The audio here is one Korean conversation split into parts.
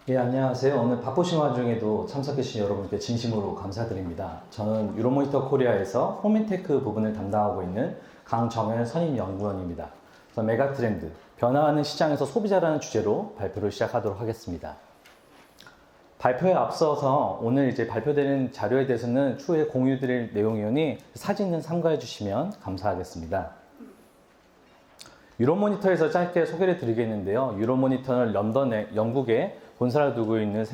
예, 안녕하세요. 오늘 바쁘신 와중에도 참석해주신 여러분께 진심으로 감사드립니다. 저는 유로모니터 코리아에서 호민테크 부분을 담당하고 있는 강정현 선임연구원입니다. 그래서 메가트렌드, 변화하는 시장에서 소비자라는 주제로 발표를 시작하도록 하겠습니다. 발표에 앞서서 오늘 이제 발표되는 자료에 대해서는 추후에 공유드릴 내용이오니 사진은 참고해 주시면 감사하겠습니다. 유로모니터에서 짧게 소개를 드리겠는데요. 유로모니터는 런던에, 영국에 본사를 두고 있는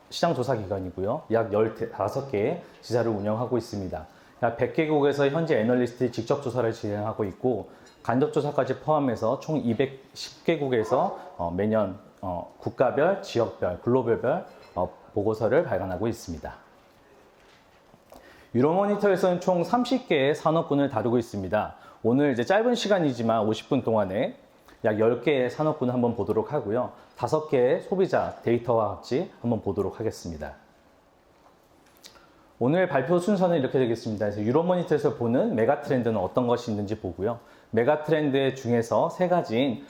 시장 조사 기관이고요. 약 15개의 지사를 운영하고 있습니다. 약 100개국에서 현재 애널리스트들이 직접 조사를 진행하고 있고, 간접 조사까지 포함해서 총 210개국에서 매년 국가별, 지역별, 글로벌별 보고서를 발간하고 있습니다. 유로모니터에서는 총 30개의 산업군을 다루고 있습니다. 오늘 이제 짧은 시간이지만 50분 동안에 약 10개의 산업군을 한번 보도록 하고요. 5개의 소비자 데이터와 같이 한번 보도록 하겠습니다. 오늘 발표 순서는 이렇게 되겠습니다. 그래서 유로모니터에서 보는 메가트렌드는 어떤 것이 있는지 보고요. 메가트렌드 중에서 3가지인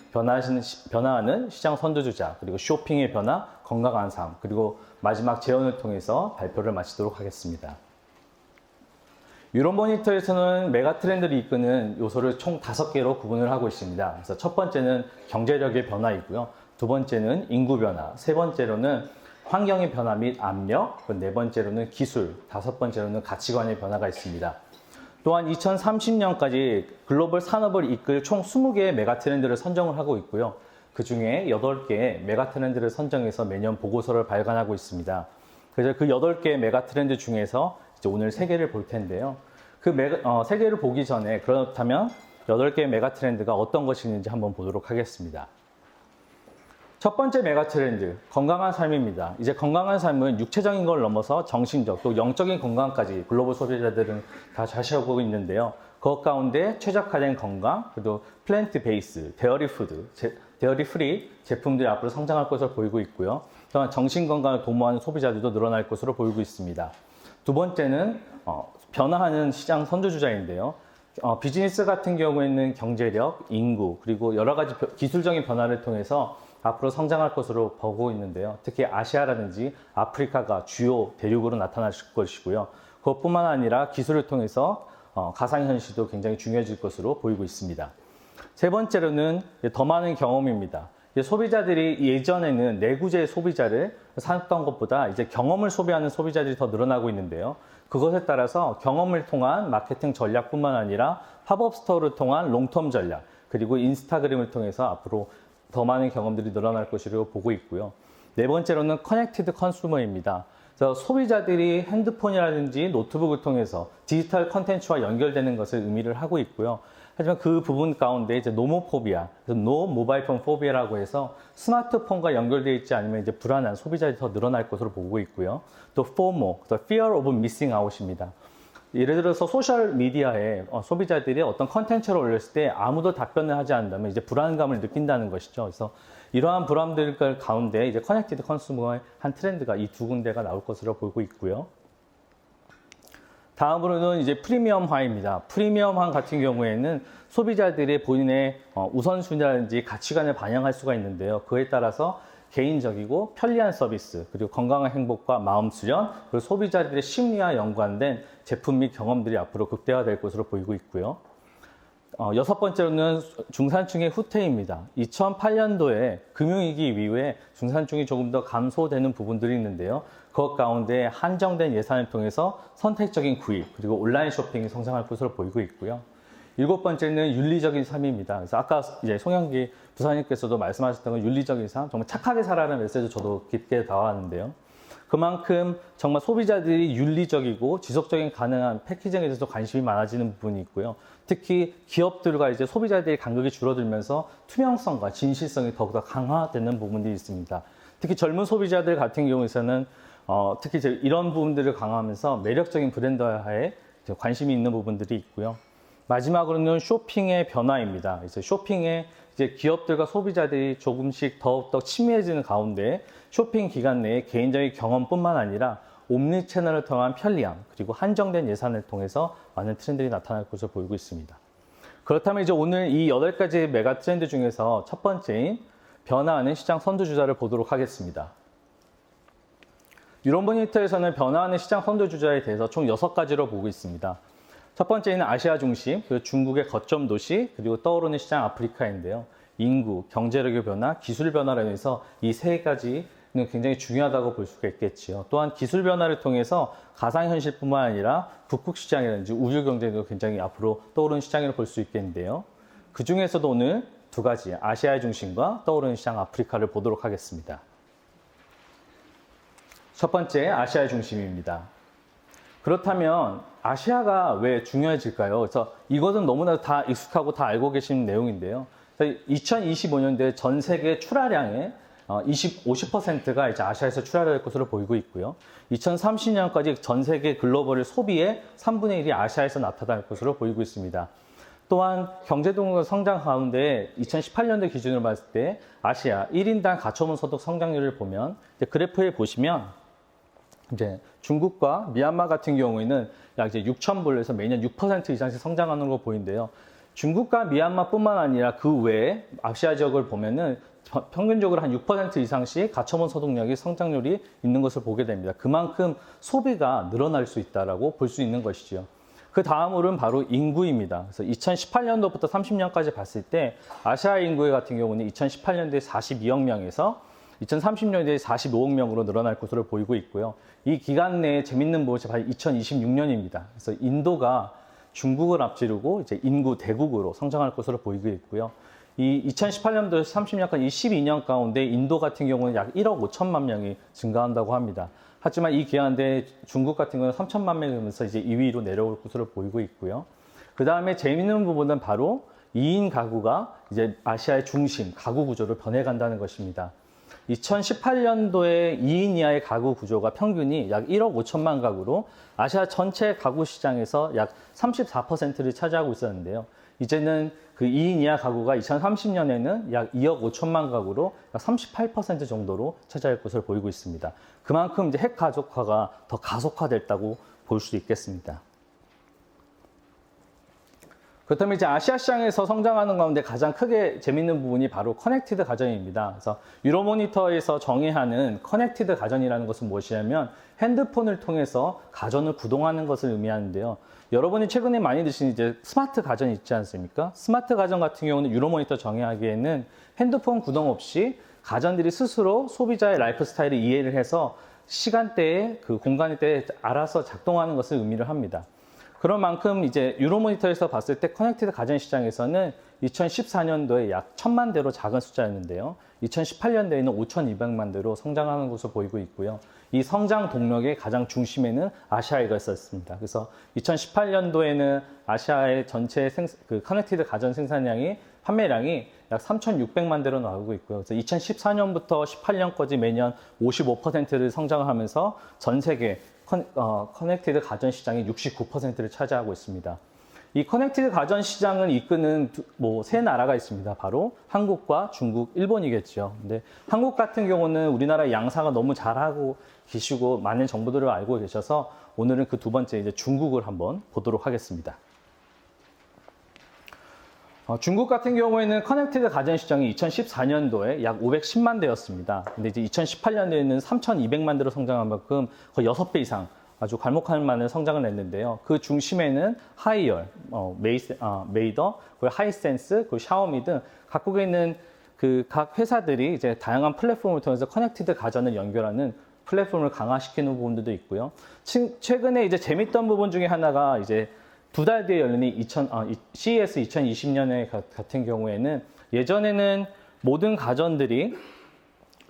변화하는 시장 선두주자, 그리고 쇼핑의 변화, 건강한 삶, 그리고 마지막 재연을 통해서 발표를 마치도록 하겠습니다. 유로모니터에서는 메가트렌드를 이끄는 요소를 총 5개로 구분을 하고 있습니다. 그래서 첫 번째는 경제력의 변화이고요. 두 번째는 인구 변화, 세 번째로는 환경의 변화 및 압력, 네 번째로는 기술, 다섯 번째로는 가치관의 변화가 있습니다. 또한 2030년까지 글로벌 산업을 이끌 총 20개의 메가트렌드를 선정을 하고 있고요. 그 중에 8개의 메가트렌드를 선정해서 매년 보고서를 발간하고 있습니다. 그래서 그 8개의 메가트렌드 중에서 이제 오늘 3개를 볼 텐데요. 그 3개를 보기 전에 그렇다면 8개의 메가트렌드가 어떤 것이 있는지 한번 보도록 하겠습니다. 첫 번째 메가트렌드, 건강한 삶입니다. 이제 건강한 삶은 육체적인 걸 넘어서 정신적 또 영적인 건강까지 글로벌 소비자들은 다 좌시하고 있는데요. 그 가운데 최적화된 건강, 그리고 플랜트 베이스, 데어리 푸드, 데어리 프리 제품들이 앞으로 성장할 것으로 보이고 있고요. 또한 정신 건강을 도모하는 소비자들도 늘어날 것으로 보이고 있습니다. 두 번째는 변화하는 시장 선두주자인데요. 비즈니스 같은 경우에는 경제력, 인구, 그리고 여러 가지 기술적인 변화를 통해서 앞으로 성장할 것으로 보고 있는데요. 특히 아시아라든지 아프리카가 주요 대륙으로 나타날 것이고요. 그것뿐만 아니라 기술을 통해서 가상현실도 굉장히 중요해질 것으로 보이고 있습니다. 세 번째로는 더 많은 경험입니다. 소비자들이 예전에는 내구재 소비자를 사던 것보다 이제 경험을 소비하는 소비자들이 더 늘어나고 있는데요. 그것에 따라서 경험을 통한 마케팅 전략뿐만 아니라 팝업 스토어를 통한 롱텀 전략, 그리고 인스타그램을 통해서 앞으로 더 많은 경험들이 늘어날 것이라고 보고 있고요. 네 번째로는 커넥티드 컨슈머입니다. 그래서 소비자들이 핸드폰이라든지 노트북을 통해서 디지털 컨텐츠와 연결되는 것을 의미를 하고 있고요. 하지만 그 부분 가운데 이제 노모포비아, 그래서 노 모바일 폰 포비아라고 해서 스마트폰과 연결되어 있지 않으면 이제 불안한 소비자들이 더 늘어날 것으로 보고 있고요. 또 FOMO, the Fear of Missing Out입니다. 예를 들어서 소셜 미디어에 소비자들이 어떤 컨텐츠를 올렸을 때 아무도 답변을 하지 않는다면 이제 불안감을 느낀다는 것이죠. 그래서 이러한 불안들 가운데 이제 커넥티드 컨슈머의 한 트렌드가 이 두 군데가 나올 것으로 보고 있고요. 다음으로는 이제 프리미엄화입니다. 프리미엄화 같은 경우에는 소비자들이 본인의 우선순위라든지 가치관을 반영할 수가 있는데요. 그에 따라서 개인적이고 편리한 서비스, 그리고 건강한 행복과 마음 수련, 그리고 소비자들의 심리와 연관된 제품 및 경험들이 앞으로 극대화될 것으로 보이고 있고요. 여섯 번째로는 중산층의 후퇴입니다. 2008년도에 금융위기 이후에 중산층이 조금 더 감소되는 부분들이 있는데요. 그 가운데 한정된 예산을 통해서 선택적인 구입, 그리고 온라인 쇼핑이 성장할 것으로 보이고 있고요. 일곱 번째는 윤리적인 삶입니다. 그래서 아까 이제 송영기 부사님께서도 말씀하셨던 건 윤리적인 삶, 정말 착하게 살아라는 메시지 저도 깊게 다가왔는데요. 그만큼 정말 소비자들이 윤리적이고 지속적인 가능한 패키징에 대해서 관심이 많아지는 부분이 있고요. 특히 기업들과 이제 소비자들의 간극이 줄어들면서 투명성과 진실성이 더욱더 강화되는 부분들이 있습니다. 특히 젊은 소비자들 같은 경우에는 특히 이런 부분들을 강화하면서 매력적인 브랜드화에 관심이 있는 부분들이 있고요. 마지막으로는 쇼핑의 변화입니다. 이제 쇼핑에 이제 기업들과 소비자들이 조금씩 더욱더 친밀해지는 가운데 쇼핑 기간 내에 개인적인 경험뿐만 아니라 옴니 채널을 통한 편리함, 그리고 한정된 예산을 통해서 많은 트렌드가 나타날 것으로 보이고 있습니다. 그렇다면 이제 오늘 이 8가지 메가 트렌드 중에서 첫 번째인 변화하는 시장 선두주자를 보도록 하겠습니다. 유로모니터에서는 변화하는 시장 선도주자에 대해서 총 6가지로 보고 있습니다. 첫 번째는 아시아 중심, 그리고 중국의 거점 도시, 그리고 떠오르는 시장 아프리카인데요. 인구, 경제력의 변화, 기술 변화로 해서 이 세 가지는 굉장히 중요하다고 볼 수가 있겠지요. 또한 기술 변화를 통해서 가상현실뿐만 아니라 북극 시장이라든지 우주 경제도 굉장히 앞으로 떠오르는 시장이라고 볼 수 있겠는데요. 그 중에서도 오늘 2가지, 아시아의 중심과 떠오르는 시장 아프리카를 보도록 하겠습니다. 첫 번째, 아시아의 중심입니다. 그렇다면 아시아가 왜 중요해질까요? 그래서 이것은 너무나 다 익숙하고 다 알고 계신 내용인데요. 2025년도에 전 세계 출하량의 50%가 이제 아시아에서 출하될 것으로 보이고 있고요. 2030년까지 전 세계 글로벌 소비의 3분의 1이 아시아에서 나타날 것으로 보이고 있습니다. 또한 경제동력 성장 가운데 2018년도 기준으로 봤을 때 아시아 1인당 가처분 소득 성장률을 보면 그래프에 보시면 이제 중국과 미얀마 같은 경우에는 약 이제 6,000불에서 매년 6% 이상씩 성장하는 거 보이는데요. 중국과 미얀마뿐만 아니라 그 외에 아시아 지역을 보면은 평균적으로 한 6% 이상씩 가처분 소득력이 성장률이 있는 것을 보게 됩니다. 그만큼 소비가 늘어날 수 있다라고 볼 수 있는 것이죠. 그 다음으로는 바로 인구입니다. 그래서 2018년도부터 30년까지 봤을 때 아시아 인구 같은 경우는 2018년도에 42억 명에서 2030년도에 45억 명으로 늘어날 것으로 보이고 있고요. 이 기간 내에 재밌는 부분이 바로 2026년입니다. 그래서 인도가 중국을 앞지르고 이제 인구 대국으로 성장할 것으로 보이고 있고요. 이 2018년도에서 30년까지 이 12년 가운데 인도 같은 경우는 약 1억 5천만 명이 증가한다고 합니다. 하지만 이 기간 내에 중국 같은 경우는 3천만 명이면서 이제 2위로 내려올 것으로 보이고 있고요. 그 다음에 재밌는 부분은 바로 2인 가구가 이제 아시아의 중심, 가구 구조로 변해간다는 것입니다. 2018년도에 2인 이하의 가구 구조가 평균이 약 1억 5천만 가구로 아시아 전체 가구 시장에서 약 34%를 차지하고 있었는데요. 이제는 그 2인 이하 가구가 2030년에는 약 2억 5천만 가구로 약 38% 정도로 차지할 것으로 보이고 있습니다. 그만큼 이제 핵가족화가 더 가속화됐다고 볼 수 있겠습니다. 그렇다면 이제 아시아 시장에서 성장하는 가운데 가장 크게 재밌는 부분이 바로 커넥티드 가전입니다. 그래서 유로모니터에서 정의하는 커넥티드 가전이라는 것은 무엇이냐면 핸드폰을 통해서 가전을 구동하는 것을 의미하는데요. 여러분이 최근에 많이 드신 이제 스마트 가전 있지 않습니까? 스마트 가전 같은 경우는 유로모니터 정의하기에는 핸드폰 구동 없이 가전들이 스스로 소비자의 라이프 스타일을 이해를 해서 시간대에 그 공간대에 알아서 작동하는 것을 의미를 합니다. 그런 만큼 이제 유로모니터에서 봤을 때 커넥티드 가전 시장에서는 2014년도에 약 1,000만 대로 작은 숫자였는데요. 2018년도에는 5,200만 대로 성장하는 것으로 보이고 있고요. 이 성장 동력의 가장 중심에는 아시아가 있었습니다. 그래서 2018년도에는 아시아의 전체 그 커넥티드 가전 생산량이 판매량이 약 3,600만 대로 나오고 있고요. 그래서 2014년부터 18년까지 매년 55%를 성장하면서 전 세계 커넥티드 가전 시장의 69%를 차지하고 있습니다. 이 커넥티드 가전 시장을 이끄는 세 나라가 있습니다. 바로 한국과 중국, 일본이겠죠. 근데 한국 같은 경우는 우리나라 양사가 너무 잘하고 계시고 많은 정보들을 알고 계셔서 오늘은 그 두 번째 이제 중국을 한번 보도록 하겠습니다. 중국 같은 경우에는 커넥티드 가전 시장이 2014년도에 약 510만 대였습니다. 근데 이제 2018년도에는 3,200만 대로 성장한 만큼 거의 6배 이상 아주 괄목할 만한 성장을 냈는데요. 그 중심에는 하이얼, 메이더, 그리고 하이센스, 그리고 샤오미 등 각국에 있는 그 각 회사들이 이제 다양한 플랫폼을 통해서 커넥티드 가전을 연결하는 플랫폼을 강화시키는 부분들도 있고요. 최근에 이제 재밌던 부분 중에 하나가 이제 2달 뒤에 열리는 CES 2020년에 같은 경우에는 예전에는 모든 가전들이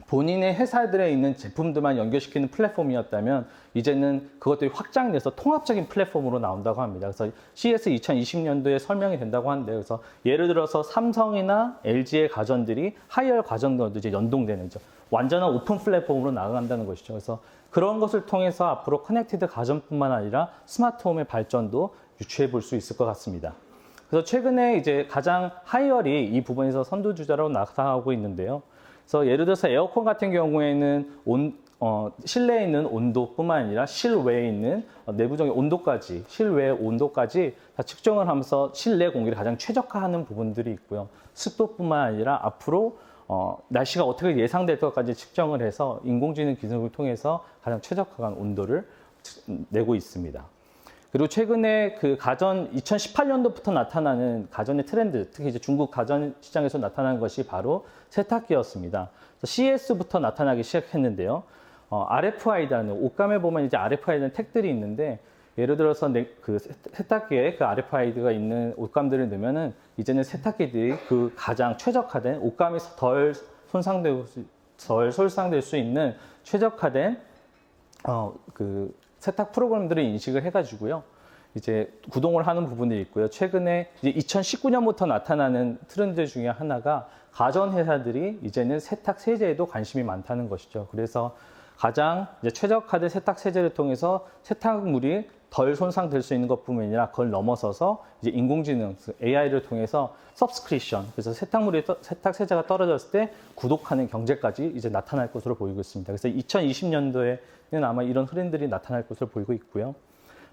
본인의 회사들에 있는 제품들만 연결시키는 플랫폼이었다면 이제는 그것들이 확장돼서 통합적인 플랫폼으로 나온다고 합니다. 그래서 CES 2020년도에 설명이 된다고 하는데 그래서 예를 들어서 삼성이나 LG의 가전들이 하이얼 가전과도 이제 연동되는 거죠. 완전한 오픈 플랫폼으로 나아간다는 것이죠. 그래서 그런 것을 통해서 앞으로 커넥티드 가전뿐만 아니라 스마트홈의 발전도 유추해 볼 수 있을 것 같습니다. 그래서 최근에 이제 가장 하이얼이 이 부분에서 선두주자로 나타나고 있는데요. 그래서 예를 들어서 에어컨 같은 경우에는 실내에 있는 온도뿐만 아니라 실외에 있는 내부적인 온도까지, 실외 온도까지 다 측정을 하면서 실내 공기를 가장 최적화하는 부분들이 있고요. 습도뿐만 아니라 앞으로 날씨가 어떻게 예상될 것까지 측정을 해서 인공지능 기술을 통해서 가장 최적화한 온도를 내고 있습니다. 그리고 최근에 그 가전 2018년도부터 나타나는 가전의 트렌드, 특히 이제 중국 가전 시장에서 나타난 것이 바로 세탁기였습니다. CES부터 나타나기 시작했는데요. RFID라는 옷감에 보면 이제 RFID라는 택들이 있는데 예를 들어서 그 세탁기에 그 RFID가 있는 옷감들을 넣으면은 이제는 세탁기들이 그 가장 최적화된 옷감이 덜 손상될 수 있는 최적화된 그 세탁 프로그램들을 인식을 해가지고요. 이제 구동을 하는 부분이 있고요. 최근에 이제 2019년부터 나타나는 트렌드 중에 하나가 가전 회사들이 이제는 세탁 세제에도 관심이 많다는 것이죠. 그래서 가장 이제 최적화된 세탁 세제를 통해서 세탁물이 덜 손상될 수 있는 것뿐만 아니라 그걸 넘어서서 이제 인공지능 AI를 통해서 서브스크립션, 그래서 세탁 세제가 떨어졌을 때 구독하는 경제까지 이제 나타날 것으로 보이고 있습니다. 그래서 2020년도에는 아마 이런 흐름들이 나타날 것으로 보이고 있고요.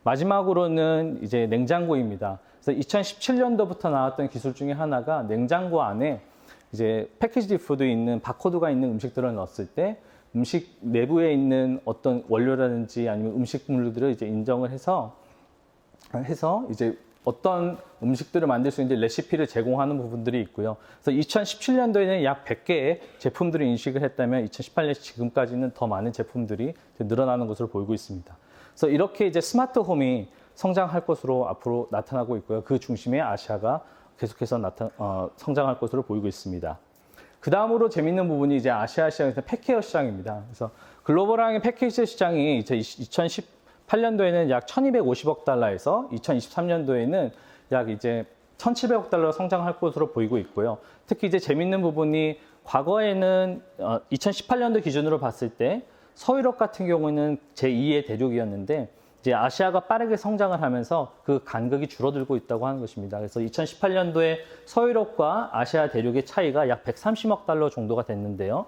마지막으로는 이제 냉장고입니다. 그래서 2017년도부터 나왔던 기술 중에 하나가 냉장고 안에 이제 패키지드 푸드 있는 바코드가 있는 음식들을 넣었을 때 음식 내부에 있는 어떤 원료라든지 아니면 음식물들을 이제 인정을 해서 이제 어떤 음식들을 만들 수 있는 레시피를 제공하는 부분들이 있고요. 그래서 2017년도에는 약 100개의 제품들을 인식을 했다면 2018년 지금까지는 더 많은 제품들이 늘어나는 것으로 보이고 있습니다. 그래서 이렇게 이제 스마트 홈이 성장할 것으로 앞으로 나타나고 있고요. 그 중심에 아시아가 계속해서 성장할 것으로 보이고 있습니다. 그 다음으로 재밌는 부분이 이제 아시아 시장에서 펫케어 시장입니다. 그래서 글로벌한 패키지 시장이 이제 2018년도에는 약 1250억 달러에서 2023년도에는 약 이제 1700억 달러 성장할 것으로 보이고 있고요. 특히 이제 재밌는 부분이 과거에는 2018년도 기준으로 봤을 때 서유럽 같은 경우는 제2의 대륙이었는데 이제 아시아가 빠르게 성장을 하면서 그 간극이 줄어들고 있다고 하는 것입니다. 그래서 2018년도에 서유럽과 아시아 대륙의 차이가 약 130억 달러 정도가 됐는데요.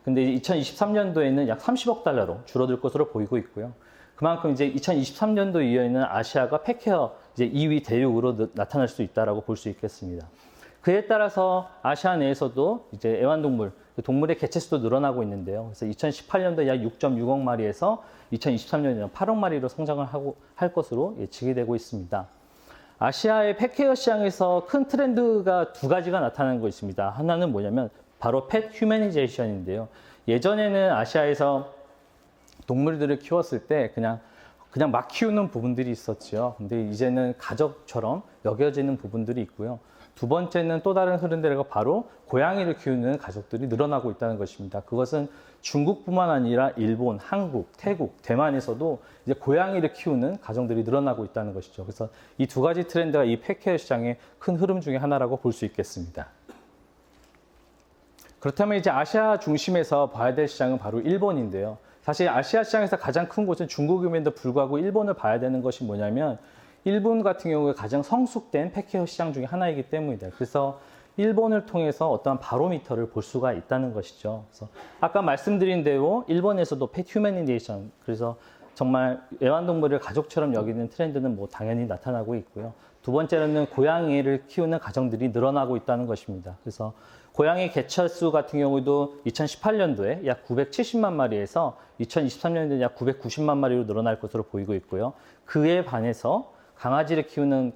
근데 2023년도에는 약 30억 달러로 줄어들 것으로 보이고 있고요. 그만큼 이제 2023년도 이후에는 아시아가 펫케어 이제 2위 대륙으로 나타날 수 있다라고 볼 수 있겠습니다. 그에 따라서 아시아 내에서도 이제 애완동물, 동물의 개체수도 늘어나고 있는데요. 그래서 2018년도에 약 6.6억 마리에서 2023년에는 8억 마리로 성장을 할 것으로 예측이 되고 있습니다. 아시아의 펫케어 시장에서 큰 트렌드가 두 가지가 나타나는 거 있습니다. 하나는 뭐냐면 바로 펫 휴머니제이션인데요. 예전에는 아시아에서 동물들을 키웠을 때 그냥 막 키우는 부분들이 있었죠. 근데 이제는 가족처럼 여겨지는 부분들이 있고요. 두 번째는 또 다른 흐름대로 바로 고양이를 키우는 가족들이 늘어나고 있다는 것입니다. 그것은 중국뿐만 아니라 일본, 한국, 태국, 대만에서도 이제 고양이를 키우는 가정들이 늘어나고 있다는 것이죠. 그래서 이 두 가지 트렌드가 이 펫케어 시장의 큰 흐름 중에 하나라고 볼 수 있겠습니다. 그렇다면 이제 아시아 중심에서 봐야 될 시장은 바로 일본인데요. 사실 아시아 시장에서 가장 큰 곳은 중국임에도 불구하고 일본을 봐야 되는 것이 뭐냐면 일본 같은 경우에 가장 성숙된 펫케어 시장 중에 하나이기 때문이다. 그래서 일본을 통해서 어떠한 바로미터를 볼 수가 있다는 것이죠. 그래서 아까 말씀드린 대로 일본에서도 펫 휴머니제이션, 그래서 정말 애완동물을 가족처럼 여기는 트렌드는 뭐 당연히 나타나고 있고요. 두 번째로는 고양이를 키우는 가정들이 늘어나고 있다는 것입니다. 그래서 고양이 개체수 같은 경우도 2018년도에 약 970만 마리에서 2023년도에 약 990만 마리로 늘어날 것으로 보이고 있고요. 그에 반해서 강아지를 키우는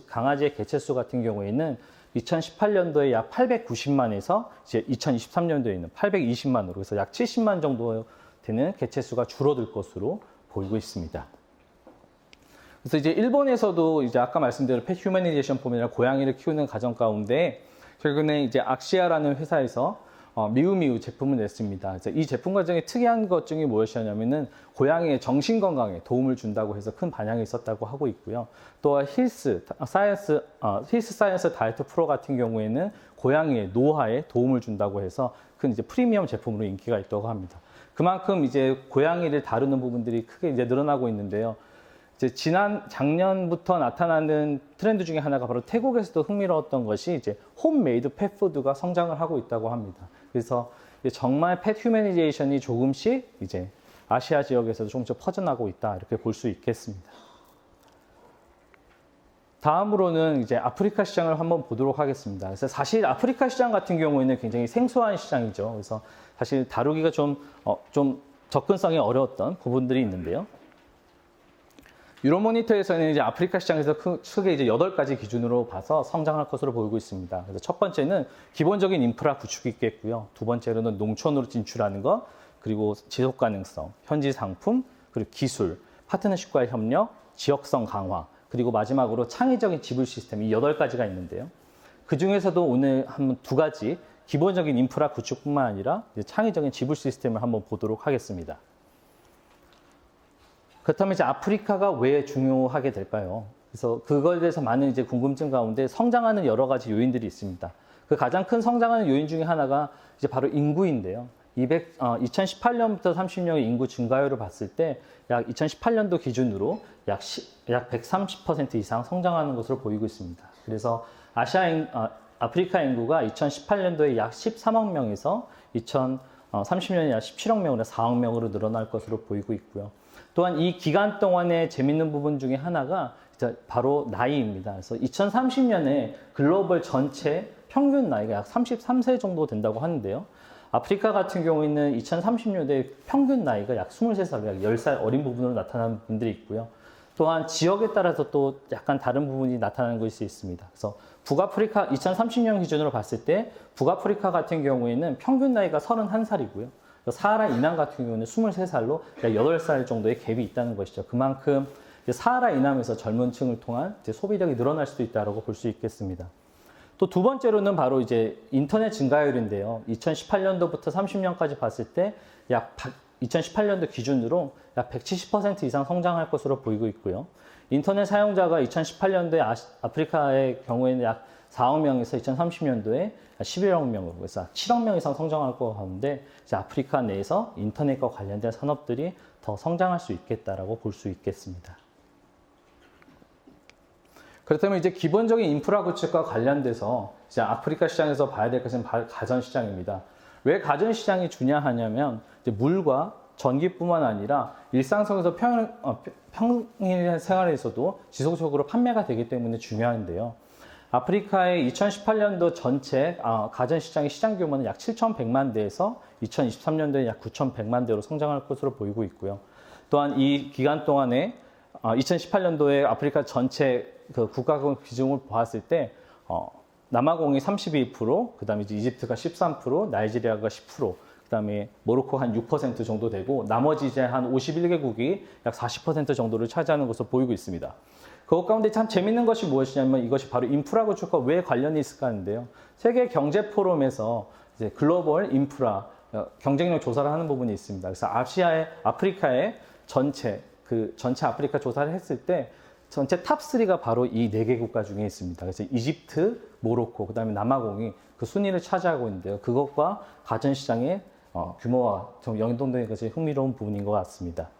강아지의 개체수 같은 경우에는 2018년도에 약 890만에서 이제 2023년도에는 820만으로 해서 약 70만 정도 되는 개체수가 줄어들 것으로 보이고 있습니다. 그래서 이제 일본에서도 이제 아까 말씀드린 펫 휴머니제이션 폼이나 고양이를 키우는 가정 가운데 최근에 이제 악시아라는 회사에서 미우미우 제품을 냈습니다. 그래서 이 제품 과정에 특이한 것 중에 무엇이냐면은 고양이의 정신 건강에 도움을 준다고 해서 큰 반향이 있었다고 하고 있고요. 또 힐스 사이언스 다이어트 프로 같은 경우에는 고양이의 노화에 도움을 준다고 해서 큰 이제 프리미엄 제품으로 인기가 있다고 합니다. 그만큼 이제 고양이를 다루는 부분들이 크게 이제 늘어나고 있는데요. 이제 작년부터 나타나는 트렌드 중에 하나가 바로 태국에서도 흥미로웠던 것이 이제 홈메이드 펫푸드가 성장을 하고 있다고 합니다. 그래서 정말 펫 휴머니제이션이 조금씩 이제 아시아 지역에서도 조금씩 퍼져나고 있다 이렇게 볼 수 있겠습니다. 다음으로는 이제 아프리카 시장을 한번 보도록 하겠습니다. 그래서 사실 아프리카 시장 같은 경우에는 굉장히 생소한 시장이죠. 그래서 사실 다루기가 좀 접근성이 어려웠던 부분들이 있는데요. 유로모니터에서는 이제 아프리카 시장에서 크게 이제 8가지 기준으로 봐서 성장할 것으로 보이고 있습니다. 그래서 첫 번째는 기본적인 인프라 구축이 있겠고요. 두 번째로는 농촌으로 진출하는 것, 그리고 지속 가능성, 현지 상품, 그리고 기술, 파트너십과의 협력, 지역성 강화, 그리고 마지막으로 창의적인 지불 시스템, 이 8가지가 있는데요. 그 중에서도 오늘 한 2가지 기본적인 인프라 구축뿐만 아니라 이제 창의적인 지불 시스템을 한번 보도록 하겠습니다. 그렇다면 이제 아프리카가 왜 중요하게 될까요? 그래서 그거에 대해서 많은 이제 궁금증 가운데 성장하는 여러 가지 요인들이 있습니다. 그 가장 큰 성장하는 요인 중에 하나가 이제 바로 인구인데요. 2018년부터 30년의 인구 증가율을 봤을 때 약 2018년도 기준으로 약 130% 이상 성장하는 것으로 보이고 있습니다. 그래서 아프리카 인구가 2018년도에 약 13억 명에서 2030년에 약 17억 명으로 4억 명으로 늘어날 것으로 보이고 있고요. 또한 이 기간 동안에 재밌는 부분 중에 하나가 바로 나이입니다. 그래서 2030년에 글로벌 전체 평균 나이가 약 33세 정도 된다고 하는데요. 아프리카 같은 경우에는 2030년대 평균 나이가 약 23살, 약 10살 어린 부분으로 나타나는 분들이 있고요. 또한 지역에 따라서 또 약간 다른 부분이 나타나는 것이 있습니다. 그래서 북아프리카 2030년 기준으로 봤을 때 북아프리카 같은 경우에는 평균 나이가 31살이고요. 사하라 이남 같은 경우는 23살로 약 8살 정도의 갭이 있다는 것이죠. 그만큼 사하라 이남에서 젊은 층을 통한 소비력이 늘어날 수도 있다고 볼 수 있겠습니다. 또 두 번째로는 바로 이제 인터넷 증가율인데요. 2018년도부터 30년까지 봤을 때 약 2018년도 기준으로 약 170% 이상 성장할 것으로 보이고 있고요. 인터넷 사용자가 2018년도에 아프리카의 경우에는 약 4억 명에서 2030년도에 11억 명으로, 그래서 7억 명 이상 성장할 것 같은데, 이제 아프리카 내에서 인터넷과 관련된 산업들이 더 성장할 수 있겠다라고 볼 수 있겠습니다. 그렇다면 이제 기본적인 인프라 구축과 관련돼서 이제 아프리카 시장에서 봐야 될 것은 가전 시장입니다. 왜 가전 시장이 중요하냐면 이제 물과 전기뿐만 아니라 일상 속에서 평일 생활에서도 지속적으로 판매가 되기 때문에 중요한데요. 아프리카의 2018년도 전체 가전 시장의 시장 규모는 약 7,100만 대에서 2023년도에 약 9,100만 대로 성장할 것으로 보이고 있고요. 또한 이 기간 동안에 2018년도에 아프리카 전체 그 국가 비중을 보았을 때 남아공이 32%, 그다음에 이제 이집트가 13%, 나이지리아가 10%, 그다음에 모로코가 한 6% 정도 되고 나머지 이제 한 51개국이 약 40% 정도를 차지하는 것으로 보이고 있습니다. 그것 가운데 참 재밌는 것이 무엇이냐면 이것이 바로 인프라 구축과 왜 관련이 있을까 하는데요. 세계 경제 포럼에서 이제 글로벌 인프라 경쟁력 조사를 하는 부분이 있습니다. 그래서 아프리카의 전체 아프리카 조사를 했을 때 전체 탑3가 바로 이 4개 국가 중에 있습니다. 그래서 이집트, 모로코, 그다음에 남아공이 그 순위를 차지하고 있는데요. 그것과 가전 시장의 규모와 좀 연동되는 것이 흥미로운 부분인 것 같습니다.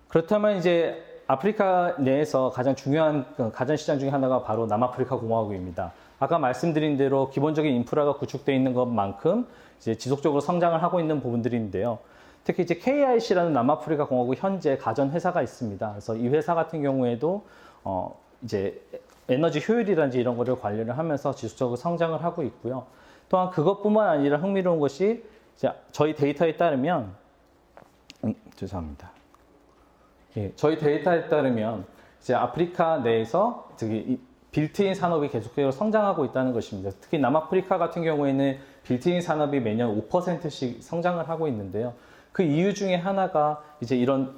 그렇다면 이제 아프리카 내에서 가장 중요한 가전 시장 중에 하나가 바로 남아프리카 공화국입니다. 아까 말씀드린 대로 기본적인 인프라가 구축되어 있는 것만큼 이제 지속적으로 성장을 하고 있는 부분들인데요. 특히 이제 KIC라는 남아프리카 공화국 현재 가전 회사가 있습니다. 그래서 이 회사 같은 경우에도 이제 에너지 효율이라든지 이런 거를 관련을 하면서 지속적으로 성장을 하고 있고요. 또한 그것뿐만 아니라 흥미로운 것이 이제 저희 데이터에 따르면 죄송합니다. 예, 저희 데이터에 따르면 이제 아프리카 내에서 빌트인 산업이 계속적으로 성장하고 있다는 것입니다. 특히 남아프리카 같은 경우에는 빌트인 산업이 매년 5%씩 성장을 하고 있는데요. 그 이유 중에 하나가 이제 이런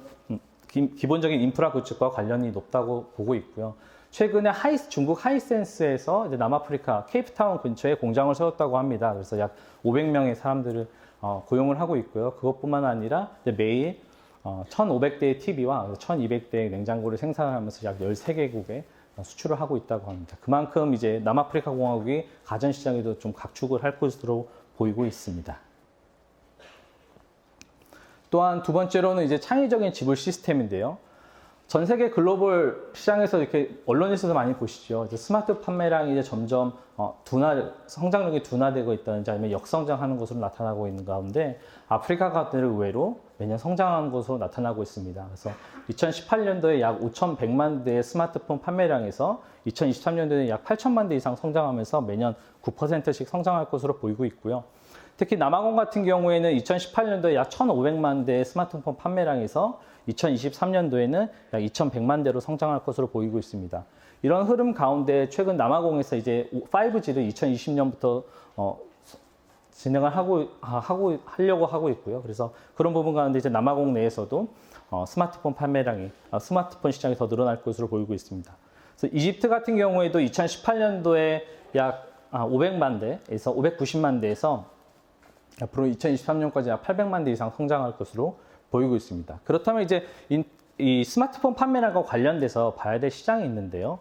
기본적인 인프라 구축과 관련이 높다고 보고 있고요. 최근에 중국 하이센스에서 이제 남아프리카 케이프타운 근처에 공장을 세웠다고 합니다. 그래서 약 500명의 사람들을 고용을 하고 있고요. 그것뿐만 아니라 이제 매일 1,500대의 TV와 1,200대의 냉장고를 생산하면서 약 13개국에 수출을 하고 있다고 합니다. 그만큼 이제 남아프리카 공화국이 가전 시장에도 좀 각축을 할 것으로 보이고 있습니다. 또한 두 번째로는 이제 창의적인 지불 시스템인데요. 전 세계 글로벌 시장에서 이렇게 언론에서도 많이 보시죠. 이제 스마트 판매량이 이제 점점 성장력이 둔화되고 있다든지 아니면 역성장하는 것으로 나타나고 있는 가운데 아프리카 같은 의외로 매년 성장하는 것으로 나타나고 있습니다. 그래서 2018년도에 약 5,100만 대의 스마트폰 판매량에서 2023년도에 약 8,000만 대 이상 성장하면서 매년 9%씩 성장할 것으로 보이고 있고요. 특히 남아공 같은 경우에는 2018년도에 약 1,500만 대의 스마트폰 판매량에서 2023년도에는 약 2,100만 대로 성장할 것으로 보이고 있습니다. 이런 흐름 가운데 최근 남아공에서 이제 5G를 2020년부터 진행을 하려고 하고 있고요. 그래서 그런 부분 가운데 이제 남아공 내에서도 스마트폰 판매량이, 스마트폰 시장이 더 늘어날 것으로 보이고 있습니다. 그래서 이집트 같은 경우에도 2018년도에 약 500만 대에서 590만 대에서 앞으로 2023년까지 약 800만 대 이상 성장할 것으로 보이고 있습니다. 그렇다면 이제 이 스마트폰 판매량과 관련돼서 봐야 될 시장이 있는데요.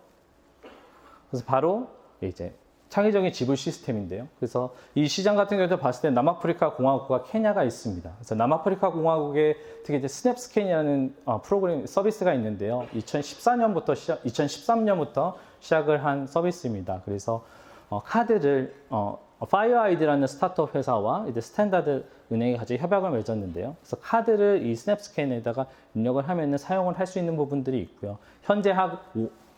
그래서 바로 이제 창의적인 지불 시스템인데요. 그래서 이 시장 같은 경우도 봤을 때 남아프리카 공화국과 케냐가 있습니다. 그래서 남아프리카 공화국에 특히 이제 스냅스캔이라는 프로그램 서비스가 있는데요. 2013년부터 시작을 한 서비스입니다. 그래서 카드를 파이어 아이디라는 스타트업 회사와 이제 스탠다드 은행이 같이 협약을 맺었는데요. 그래서 카드를 이 스냅스캔에다가 입력을 하면은 사용을 할 수 있는 부분들이 있고요. 현재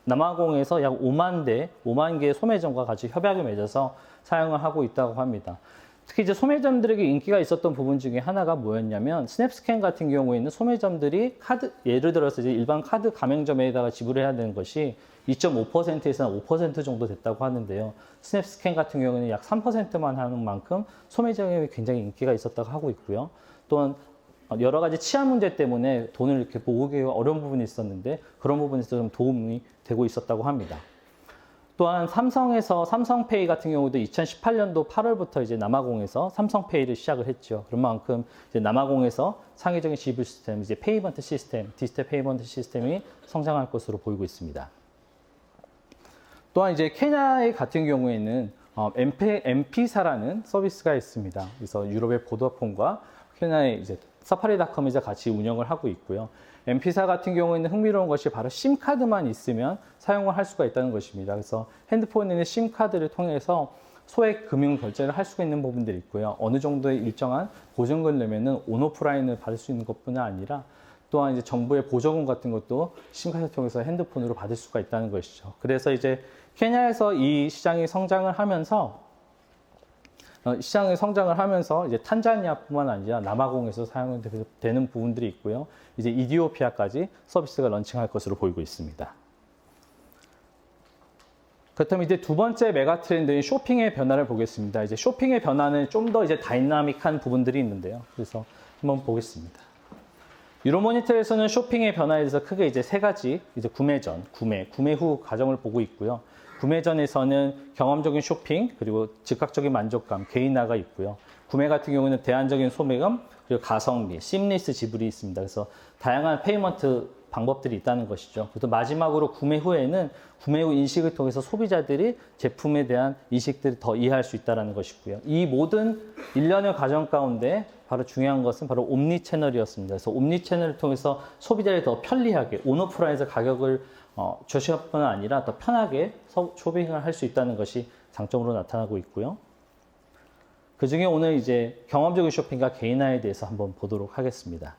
남아공에서 약 5만 개의 소매점과 같이 협약을 맺어서 사용을 하고 있다고 합니다. 특히 이제 소매점들에게 인기가 있었던 부분 중에 하나가 뭐였냐면 스냅스캔 같은 경우에는 소매점들이 예를 들어서 이제 일반 카드 가맹점에다가 지불해야 되는 것이 2.5%에서 5% 정도 됐다고 하는데요. 스냅스캔 같은 경우는 약 3%만 하는 만큼 소매점이 굉장히 인기가 있었다고 하고 있고요. 또한 여러 가지 치안 문제 때문에 돈을 이렇게 모으기가 어려운 부분이 있었는데 그런 부분에서 좀 도움이 되고 있었다고 합니다. 또한 삼성페이 같은 경우도 2018년도 8월부터 이제 남아공에서 삼성페이를 시작을 했죠. 그런 만큼 이제 남아공에서 창의적인 지불 시스템, 이제 페이먼트 시스템, 디지털 페이먼트 시스템이 성장할 것으로 보이고 있습니다. 또한 이제 케냐 같은 경우에는 엠피사라는 서비스가 있습니다. 그래서 유럽의 보다폰과 케냐의 이제 사파리닷컴이 같이 운영을 하고 있고요. 엠피사 같은 경우에는 흥미로운 것이 바로 심카드만 있으면 사용을 할 수가 있다는 것입니다. 그래서 핸드폰에 있는 심카드를 통해서 소액 금융 결제를 할 수가 있는 부분들이 있고요. 어느 정도의 일정한 보증금을 내면은 온오프라인을 받을 수 있는 것뿐만 아니라 또한 이제 정부의 보조금 같은 것도 심카드를 통해서 핸드폰으로 받을 수가 있다는 것이죠. 그래서 이제 케냐에서 이 시장이 성장을 하면서 이제 탄자니아뿐만 아니라 남아공에서 사용되는 부분들이 있고요. 이제 이디오피아까지 서비스가 런칭할 것으로 보이고 있습니다. 그렇다면 이제 두 번째 메가 트렌드인 쇼핑의 변화를 보겠습니다. 이제 쇼핑의 변화는 좀 더 이제 다이나믹한 부분들이 있는데요. 그래서 한번 보겠습니다. 유로모니터에서는 쇼핑의 변화에 대해서 크게 이제 세 가지 이제 구매 전, 구매 후 과정을 보고 있고요. 구매 전에서는 경험적인 쇼핑, 그리고 즉각적인 만족감, 개인화가 있고요. 구매 같은 경우는 대안적인 소매감, 그리고 가성비, 심리스 지불이 있습니다. 그래서 다양한 페이먼트 방법들이 있다는 것이죠. 그리고 마지막으로 구매 후에는 구매 후 인식을 통해서 소비자들이 제품에 대한 인식들을 더 이해할 수 있다는 것이고요. 이 모든 일련의 과정 가운데 바로 중요한 것은 바로 옴니 채널이었습니다. 그래서 옴니 채널을 통해서 소비자를 더 편리하게 온오프라인에서 가격을 저시할 뿐 아니라 더 편하게 쇼핑을 할 수 있다는 것이 장점으로 나타나고 있고요. 그 중에 오늘 이제 경험적인 쇼핑과 개인화에 대해서 한번 보도록 하겠습니다.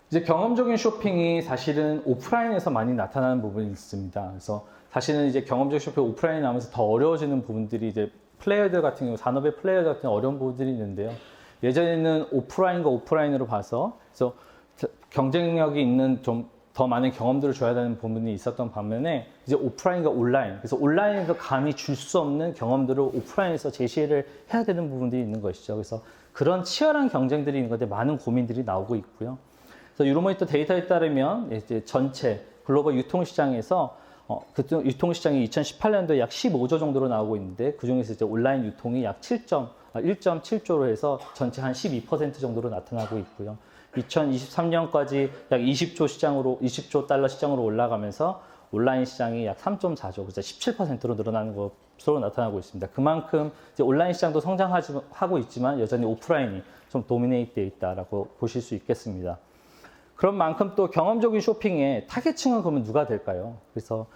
이제 경험적인 쇼핑이 사실은 오프라인에서 많이 나타나는 부분이 있습니다. 그래서 사실은 이제 경험적 쇼핑 오프라인이 나오면서 더 어려워지는 부분들이 이제 플레이어들 같은 경우, 산업의 플레이어들 같은 어려운 부분들이 있는데요. 예전에는 오프라인과 오프라인으로 봐서 그래서 경쟁력이 있는 좀 더 많은 경험들을 줘야 되는 부분이 있었던 반면에 이제 오프라인과 온라인, 그래서 온라인에서 감히 줄 수 없는 경험들을 오프라인에서 제시를 해야 되는 부분들이 있는 것이죠. 그래서 그런 치열한 경쟁들이 있는 건데 많은 고민들이 나오고 있고요. 그래서 유로모니터 데이터에 따르면 이제 전체 글로벌 유통시장에서 유통시장이 2018년도에 약 15조 정도로 나오고 있는데 그 중에서 이제 온라인 유통이 약 1.7조로 해서 전체 한 12% 정도로 나타나고 있고요. 2023년까지 약 20조 달러 시장으로 올라가면서 온라인 시장이 약 3.4조, 그래서 17%로 늘어나는 것으로 나타나고 있습니다. 그만큼 이제 온라인 시장도 성장하고 있지만 여전히 오프라인이 좀 도미네이트 되어 있다라고 보실 수 있겠습니다. 그런 만큼 또 경험적인 쇼핑의 타겟층은 그러면 누가 될까요? 그래서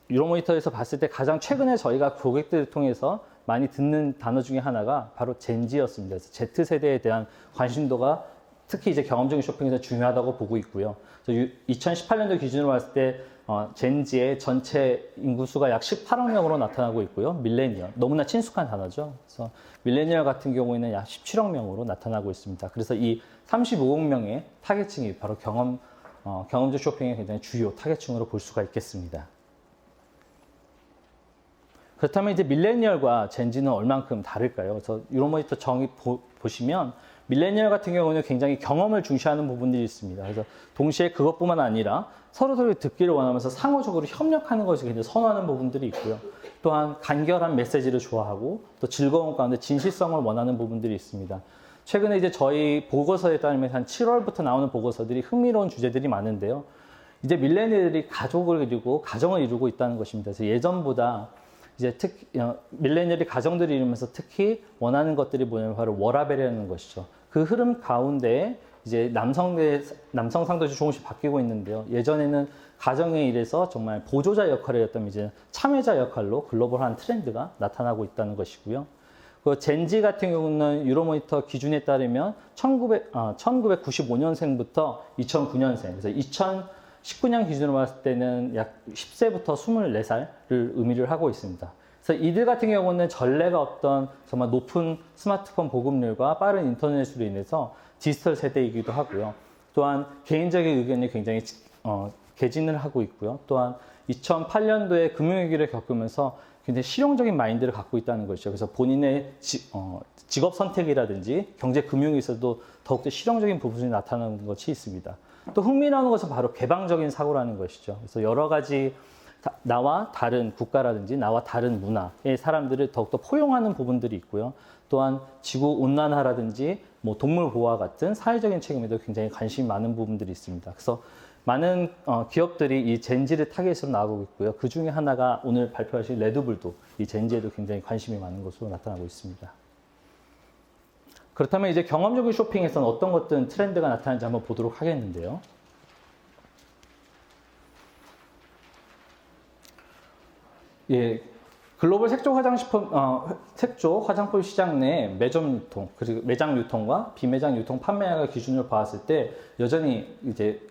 유로모니터에서 봤을 때 가장 최근에 저희가 고객들을 통해서 많이 듣는 단어 중에 하나가 바로 젠지였습니다. 그래서 Z세대에 대한 관심도가 특히 이제 경험적인 쇼핑에서 중요하다고 보고 있고요. 2018년도 기준으로 봤을 때 젠지의 전체 인구수가 약 18억 명으로 나타나고 있고요. 밀레니얼, 너무나 친숙한 단어죠. 그래서 밀레니얼 같은 경우에는 약 17억 명으로 나타나고 있습니다. 그래서 이 35억 명의 타겟층이 바로 경험적 쇼핑의 굉장히 주요 타겟층으로 볼 수가 있겠습니다. 그렇다면 이제 밀레니얼과 젠지는 얼만큼 다를까요? 그래서 유로모니터 정의 보시면 밀레니얼 같은 경우는 굉장히 경험을 중시하는 부분들이 있습니다. 그래서 동시에 그것뿐만 아니라 서로 듣기를 원하면서 상호적으로 협력하는 것을 굉장히 선호하는 부분들이 있고요. 또한 간결한 메시지를 좋아하고 또 즐거운 가운데 진실성을 원하는 부분들이 있습니다. 최근에 이제 저희 보고서에 따르면 한 7월부터 나오는 보고서들이 흥미로운 주제들이 많은데요. 이제 밀레니얼이 가족을 이루고 가정을 이루고 있다는 것입니다. 그래서 예전보다 이제 특히 밀레니얼이 가정들을 이루면서 특히 원하는 것들이 뭐냐면 바로 워라밸이라는 것이죠. 그 흐름 가운데 이제 남성 상도도 조금씩 바뀌고 있는데요. 예전에는 가정의 일에서 정말 보조자 역할을 했다면 이제 참여자 역할로 글로벌한 트렌드가 나타나고 있다는 것이고요. 그 젠지 같은 경우는 유로모니터 기준에 따르면 1995년생부터 2009년생, 그래서 2019년 기준으로 봤을 때는 약 10세부터 24살을 의미를 하고 있습니다. 그래서 이들 같은 경우는 전례가 없던 정말 높은 스마트폰 보급률과 빠른 인터넷으로 인해서 디지털 세대이기도 하고요. 또한 개인적인 의견이 굉장히 개진을 하고 있고요. 또한 2008년도에 금융위기를 겪으면서 굉장히 실용적인 마인드를 갖고 있다는 것이죠. 그래서 본인의 직업 선택이라든지 경제 금융에서도 더욱더 실용적인 부분이 나타나는 것이 있습니다. 또 흥미로운 것은 바로 개방적인 사고라는 것이죠. 그래서 여러 가지 나와 다른 국가라든지 나와 다른 문화의 사람들을 더욱더 포용하는 부분들이 있고요. 또한 지구 온난화라든지 뭐 동물 보호와 같은 사회적인 책임에도 굉장히 관심이 많은 부분들이 있습니다. 그래서 많은 기업들이 이 젠지를 타겟으로 나오고 있고요. 그 중에 하나가 오늘 발표하신 레드불도 이 젠지에도 굉장히 관심이 많은 것으로 나타나고 있습니다. 그렇다면 이제 경험적인 쇼핑에서는 어떤 것들 트렌드가 나타나는지 한번 보도록 하겠는데요. 예, 글로벌 색조 화장품 시장 내 매점 유통, 그리고 매장 유통과 비매장 유통 판매가 기준으로 봤을 때 여전히 이제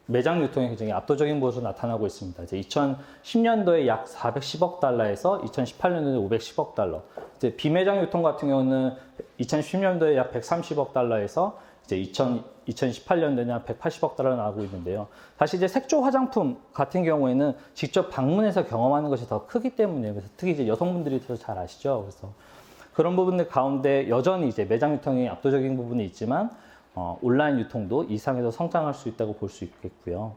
매장 유통이 굉장히 압도적인 것으로 나타나고 있습니다. 이제 2010년도에 약 410억 달러에서 2018년도에 510억 달러. 이제 비매장 유통 같은 경우는 2010년도에 약 130억 달러에서 이제 2018년도에는 약 180억 달러 나오고 있는데요. 사실 이제 색조 화장품 같은 경우에는 직접 방문해서 경험하는 것이 더 크기 때문에, 그래서 특히 이제 여성분들이 더 잘 아시죠. 그래서 그런 부분들 가운데 여전히 이제 매장 유통이 압도적인 부분이 있지만 온라인 유통도 이상에서 성장할 수 있다고 볼 수 있겠고요.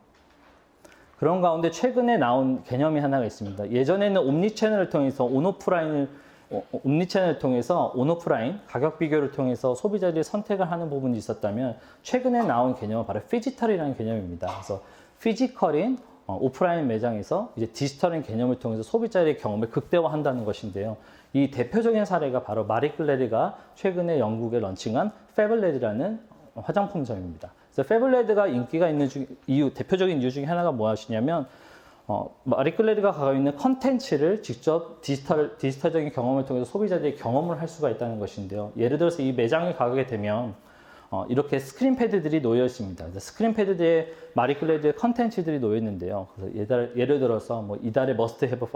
그런 가운데 최근에 나온 개념이 하나가 있습니다. 예전에는 옴니채널을 통해서 온오프라인 가격 비교를 통해서 소비자들이 선택을 하는 부분이 있었다면 최근에 나온 개념은 바로 피지털이라는 개념입니다. 그래서 피지컬인 오프라인 매장에서 이제 디지털인 개념을 통해서 소비자의 경험을 극대화한다는 것인데요. 이 대표적인 사례가 바로 마리클레르가 최근에 영국에 런칭한 페블레드라는 화장품점입니다. 그래서 페블레드가 인기가 있는 대표적인 이유 중에 하나가 무엇이냐면 마리클레르가 가지고 있는 컨텐츠를 직접 디지털적인 경험을 통해서 소비자들이 경험을 할 수가 있다는 것인데요. 예를 들어서 이 매장에 가게 되면 이렇게 스크린 패드들이 놓여 있습니다. 스크린 패드에 마리클레르의 컨텐츠들이 놓여 있는데요. 그래서 예를 들어서 뭐 이달의 머스트 헤브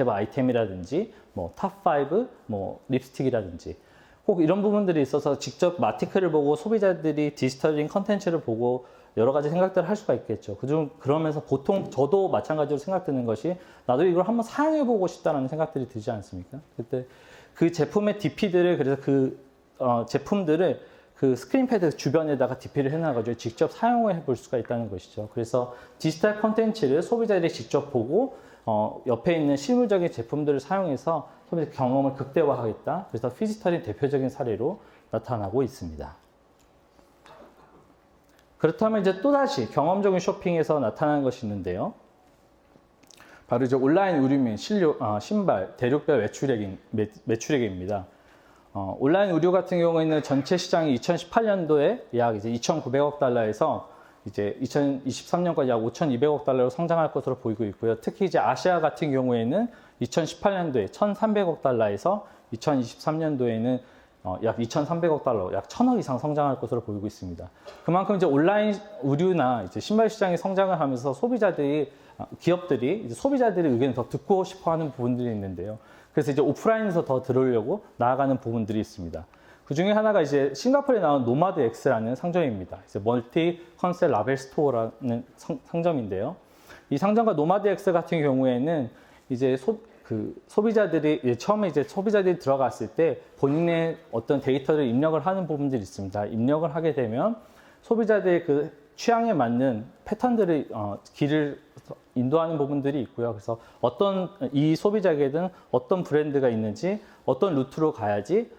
아이템이라든지 뭐 탑5 뭐 립스틱이라든지 꼭 이런 부분들이 있어서 직접 마티크를 보고 소비자들이 디지털인 컨텐츠를 보고 여러 가지 생각들을 할 수가 있겠죠. 그러면서 보통 저도 마찬가지로 생각드는 것이 나도 이걸 한번 사용해보고 싶다는 생각들이 들지 않습니까? 그때 그 제품의 DP들을 그래서 제품들을 그 스크린패드 주변에다가 DP를 해놔가지고 직접 사용을 해볼 수가 있다는 것이죠. 그래서 디지털 컨텐츠를 소비자들이 직접 보고 옆에 있는 실물적인 제품들을 사용해서 소비자 경험을 극대화하겠다. 그래서 피지털이 대표적인 사례로 나타나고 있습니다. 그렇다면 이제 또다시 경험적인 쇼핑에서 나타나는 것이 있는데요. 바로 이제 온라인 의류 및 신발, 대륙별 매출액입니다. 온라인 의류 같은 경우에는 전체 시장이 2018년도에 약 이제 2,900억 달러에서 이제 2023년까지 약 5,200억 달러로 성장할 것으로 보이고 있고요. 특히 이제 아시아 같은 경우에는 2018년도에 1,300억 달러에서 2023년도에는 약 2,300억 달러, 약 1,000억 이상 성장할 것으로 보이고 있습니다. 그만큼 이제 온라인 의류나 이제 신발 시장이 성장을 하면서 기업들이 이제 소비자들의 의견을 더 듣고 싶어 하는 부분들이 있는데요. 그래서 이제 오프라인에서 더 들어오려고 나아가는 부분들이 있습니다. 그 중에 하나가 이제 싱가포르에 나온 노마드 X라는 상점입니다. 이제 멀티 컨셉 라벨 스토어라는 상점인데요. 이 상점과 노마드 X 같은 경우에는 이제 소비자들이 처음에 이제 소비자들이 들어갔을 때 본인의 어떤 데이터를 입력을 하는 부분들이 있습니다. 입력을 하게 되면 소비자들의 그 취향에 맞는 패턴들을 길을 인도하는 부분들이 있고요. 그래서 어떤 이 소비자에게는 어떤 브랜드가 있는지, 어떤 루트로 가야지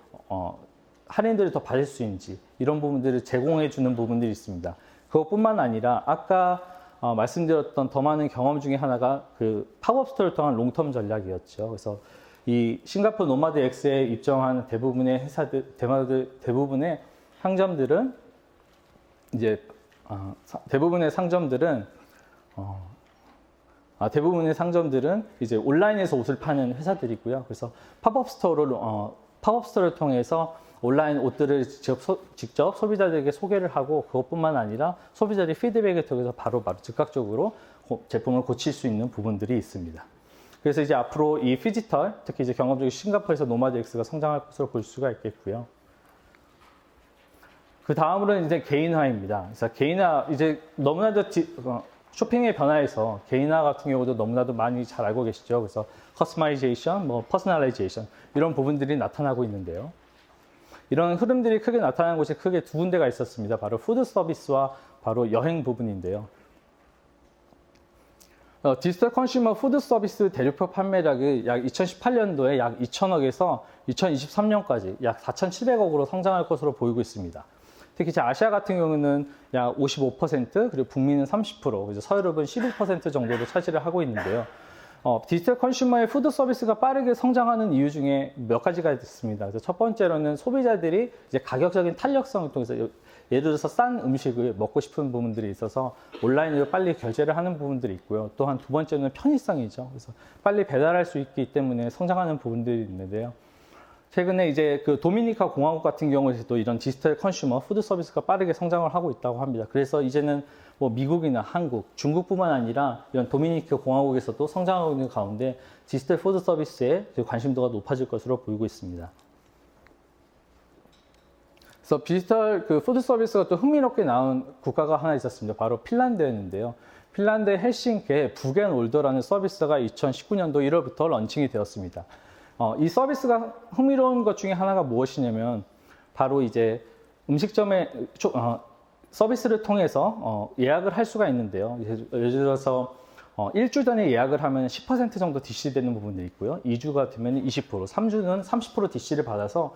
할인들을 더 받을 수 있는지 이런 부분들을 제공해 주는 부분들이 있습니다. 그것뿐만 아니라 아까 말씀드렸던 더 많은 경험 중에 하나가 그 팝업 스토어를 통한 롱텀 전략이었죠. 그래서 이 싱가포르 노마드 X에 입점한 대부분의 대부분의 상점들은 이제 대부분의 상점들은 이제 온라인에서 옷을 파는 회사들이고요. 그래서 팝업 스토어를 통해서 온라인 옷들을 직접 소비자들에게 소개를 하고 그것뿐만 아니라 소비자들의 피드백을 통해서 바로 즉각적으로 제품을 고칠 수 있는 부분들이 있습니다. 그래서 이제 앞으로 이 피지털, 특히 이제 경험적인 싱가포르에서 노마드 X가 성장할 것으로 볼 수가 있겠고요. 그 다음으로는 이제 개인화입니다. 그래서 개인화, 이제 너무나도 쇼핑의 변화에서 개인화 같은 경우도 너무나도 많이 잘 알고 계시죠. 그래서 커스터마이제이션, 퍼스널라이제이션 이런 부분들이 나타나고 있는데요. 이런 흐름들이 크게 나타나는 곳이 크게 두 군데가 있었습니다. 바로 푸드 서비스와 바로 여행 부분인데요. 디지털 컨슈머 푸드 서비스 대륙표 판매량이 약 2018년도에 약 2,000억에서 2023년까지 약 4,700억으로 성장할 것으로 보이고 있습니다. 특히 이제 아시아 같은 경우는 약 55%, 그리고 북미는 30%, 그래서 서유럽은 11% 정도로 차지를 하고 있는데요. 디지털 컨슈머의 푸드 서비스가 빠르게 성장하는 이유 중에 몇 가지가 있습니다. 그래서 첫 번째로는 소비자들이 이제 가격적인 탄력성을 통해서 예를 들어서 싼 음식을 먹고 싶은 부분들이 있어서 온라인으로 빨리 결제를 하는 부분들이 있고요. 또한 두 번째는 편의성이죠. 그래서 빨리 배달할 수 있기 때문에 성장하는 부분들이 있는데요. 최근에 이제 그 도미니카 공화국 같은 경우에서도 이런 디지털 컨슈머 푸드 서비스가 빠르게 성장을 하고 있다고 합니다. 그래서 이제는 뭐 미국이나 한국, 중국뿐만 아니라 이런 도미니카 공화국에서도 성장하고 있는 가운데 디지털 푸드 서비스에 관심도가 높아질 것으로 보이고 있습니다. 그래서 디지털 그 푸드 서비스가 또 흥미롭게 나온 국가가 하나 있었습니다. 바로 핀란드였는데요. 핀란드의 헬싱키에 북앤올더라는 서비스가 2019년도 1월부터 런칭이 되었습니다. 이 서비스가 흥미로운 것 중에 하나가 무엇이냐면 바로 이제 음식점에 서비스를 통해서 예약을 할 수가 있는데요. 예를 들어서 1주 전에 예약을 하면 10% 정도 DC를 되는 부분들이 있고요. 2주가 되면 20%, 3주는 30% DC를 받아서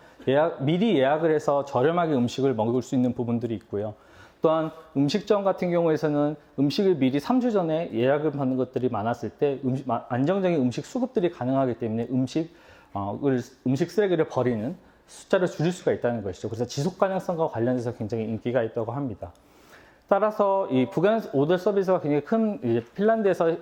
미리 예약을 해서 저렴하게 음식을 먹을 수 있는 부분들이 있고요. 또한 음식점 같은 경우에서는 음식을 미리 3주 전에 예약을 받는 것들이 많았을 때 안정적인 음식 수급들이 가능하기 때문에 음식 쓰레기를 버리는 숫자를 줄일 수가 있다는 것이죠. 그래서 지속 가능성과 관련해서 굉장히 인기가 있다고 합니다. 따라서 이 북앤올더 서비스가 굉장히 큰 핀란드에서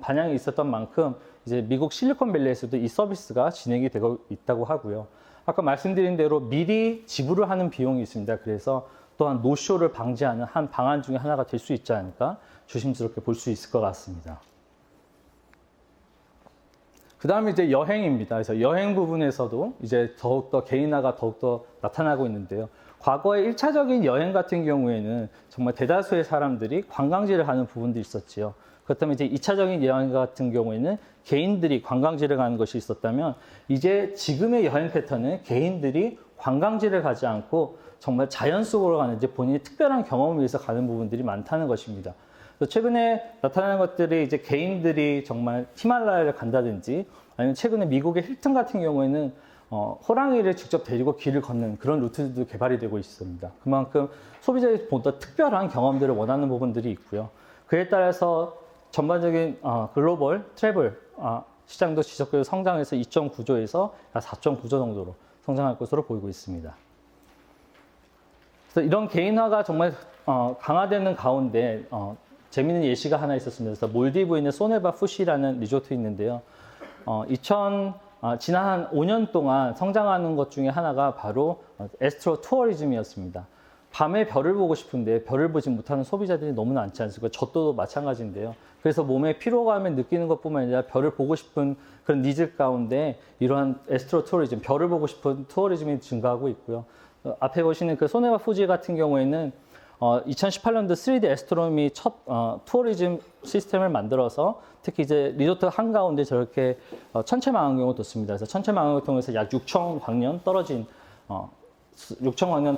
반향이 있었던 만큼 이제 미국 실리콘밸리에서도 이 서비스가 진행이 되고 있다고 하고요. 아까 말씀드린 대로 미리 지불을 하는 비용이 있습니다. 그래서 또한 노쇼를 방지하는 한 방안 중에 하나가 될 수 있지 않을까 조심스럽게 볼 수 있을 것 같습니다. 그 다음에 이제 여행입니다. 그래서 여행 부분에서도 이제 더욱더 개인화가 더욱더 나타나고 있는데요. 과거에 1차적인 여행 같은 경우에는 정말 대다수의 사람들이 관광지를 가는 부분도 있었지요. 그렇다면 이제 2차적인 여행 같은 경우에는 개인들이 관광지를 가는 것이 있었다면 이제 지금의 여행 패턴은 개인들이 관광지를 가지 않고 정말 자연 속으로 가는 이제 본인의 특별한 경험을 위해서 가는 부분들이 많다는 것입니다. 최근에 나타나는 것들이 이제 개인들이 정말 히말라야를 간다든지 아니면 최근에 미국의 힐튼 같은 경우에는 호랑이를 직접 데리고 길을 걷는 그런 루트들도 개발이 되고 있습니다. 그만큼 소비자들이 보다 특별한 경험들을 원하는 부분들이 있고요. 그에 따라서 전반적인 글로벌 트래블 시장도 지속적으로 성장해서 2.9조에서 4.9조 정도로 성장할 것으로 보이고 있습니다. 그래서 이런 개인화가 정말 강화되는 가운데 재미있는 예시가 하나 있었습니다. 그래서 몰디브에 있는 소네바 푸시라는 리조트 있는데요. 지난 한 5년 동안 성장하는 것 중에 하나가 바로 에스트로 투어리즘이었습니다. 밤에 별을 보고 싶은데 별을 보지 못하는 소비자들이 너무 많지 않습니까? 저도 마찬가지인데요. 그래서 몸에 피로감을 느끼는 것뿐만 아니라 별을 보고 싶은 그런 니즈 가운데 이러한 에스트로 투어리즘, 별을 보고 싶은 투어리즘이 증가하고 있고요. 앞에 보시는 그 소네바 푸지 같은 경우에는 2018년도 3D 애스트로노미 첫 투어리즘 시스템을 만들어서 특히 이제 리조트 한가운데 저렇게 천체망원경을 뒀습니다. 그래서 천체망원경을 통해서 약 6천 광년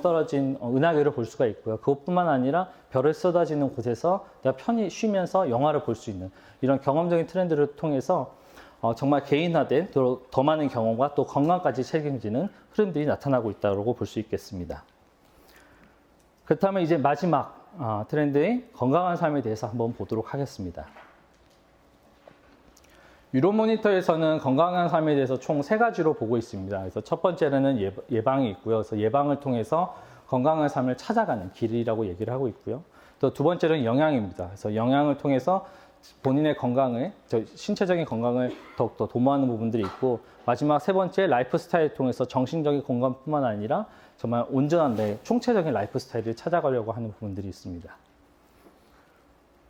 떨어진 은하계를 볼 수가 있고요. 그것뿐만 아니라 별을 쏟아지는 곳에서 내가 편히 쉬면서 영화를 볼 수 있는 이런 경험적인 트렌드를 통해서 정말 개인화된 더 많은 경험과 또 건강까지 책임지는 흐름들이 나타나고 있다고 볼 수 있겠습니다. 그렇다면 이제 마지막 트렌드인 건강한 삶에 대해서 한번 보도록 하겠습니다. 유로모니터에서는 건강한 삶에 대해서 총 3가지로 보고 있습니다. 그래서 첫 번째는 예방이 있고요. 그래서 예방을 통해서 건강한 삶을 찾아가는 길이라고 얘기를 하고 있고요. 또 두 번째는 영양입니다. 그래서 영양을 통해서 본인의 건강을, 신체적인 건강을 더욱더 도모하는 부분들이 있고, 마지막 세 번째 라이프 스타일을 통해서 정신적인 건강뿐만 아니라 정말 온전한 총체적인 라이프 스타일을 찾아가려고 하는 부분들이 있습니다.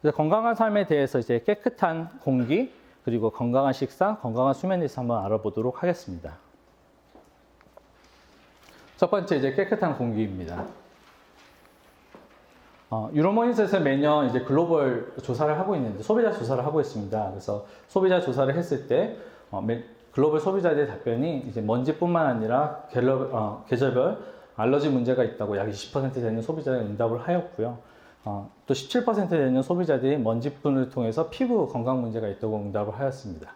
그래서 건강한 삶에 대해서 이제 깨끗한 공기, 그리고 건강한 식사, 건강한 수면에 대해서 한번 알아보도록 하겠습니다. 첫 번째 이제 깨끗한 공기입니다. 유로모니터에서 매년 이제 글로벌 조사를 하고 있는데 소비자 조사를 하고 있습니다. 그래서 소비자 조사를 했을 때 글로벌 소비자들의 답변이 이제 먼지뿐만 아니라 계절별 알러지 문제가 있다고 약 20% 되는 소비자들이 응답을 하였고요. 또 17% 되는 소비자들이 먼지뿐을 통해서 피부 건강 문제가 있다고 응답을 하였습니다.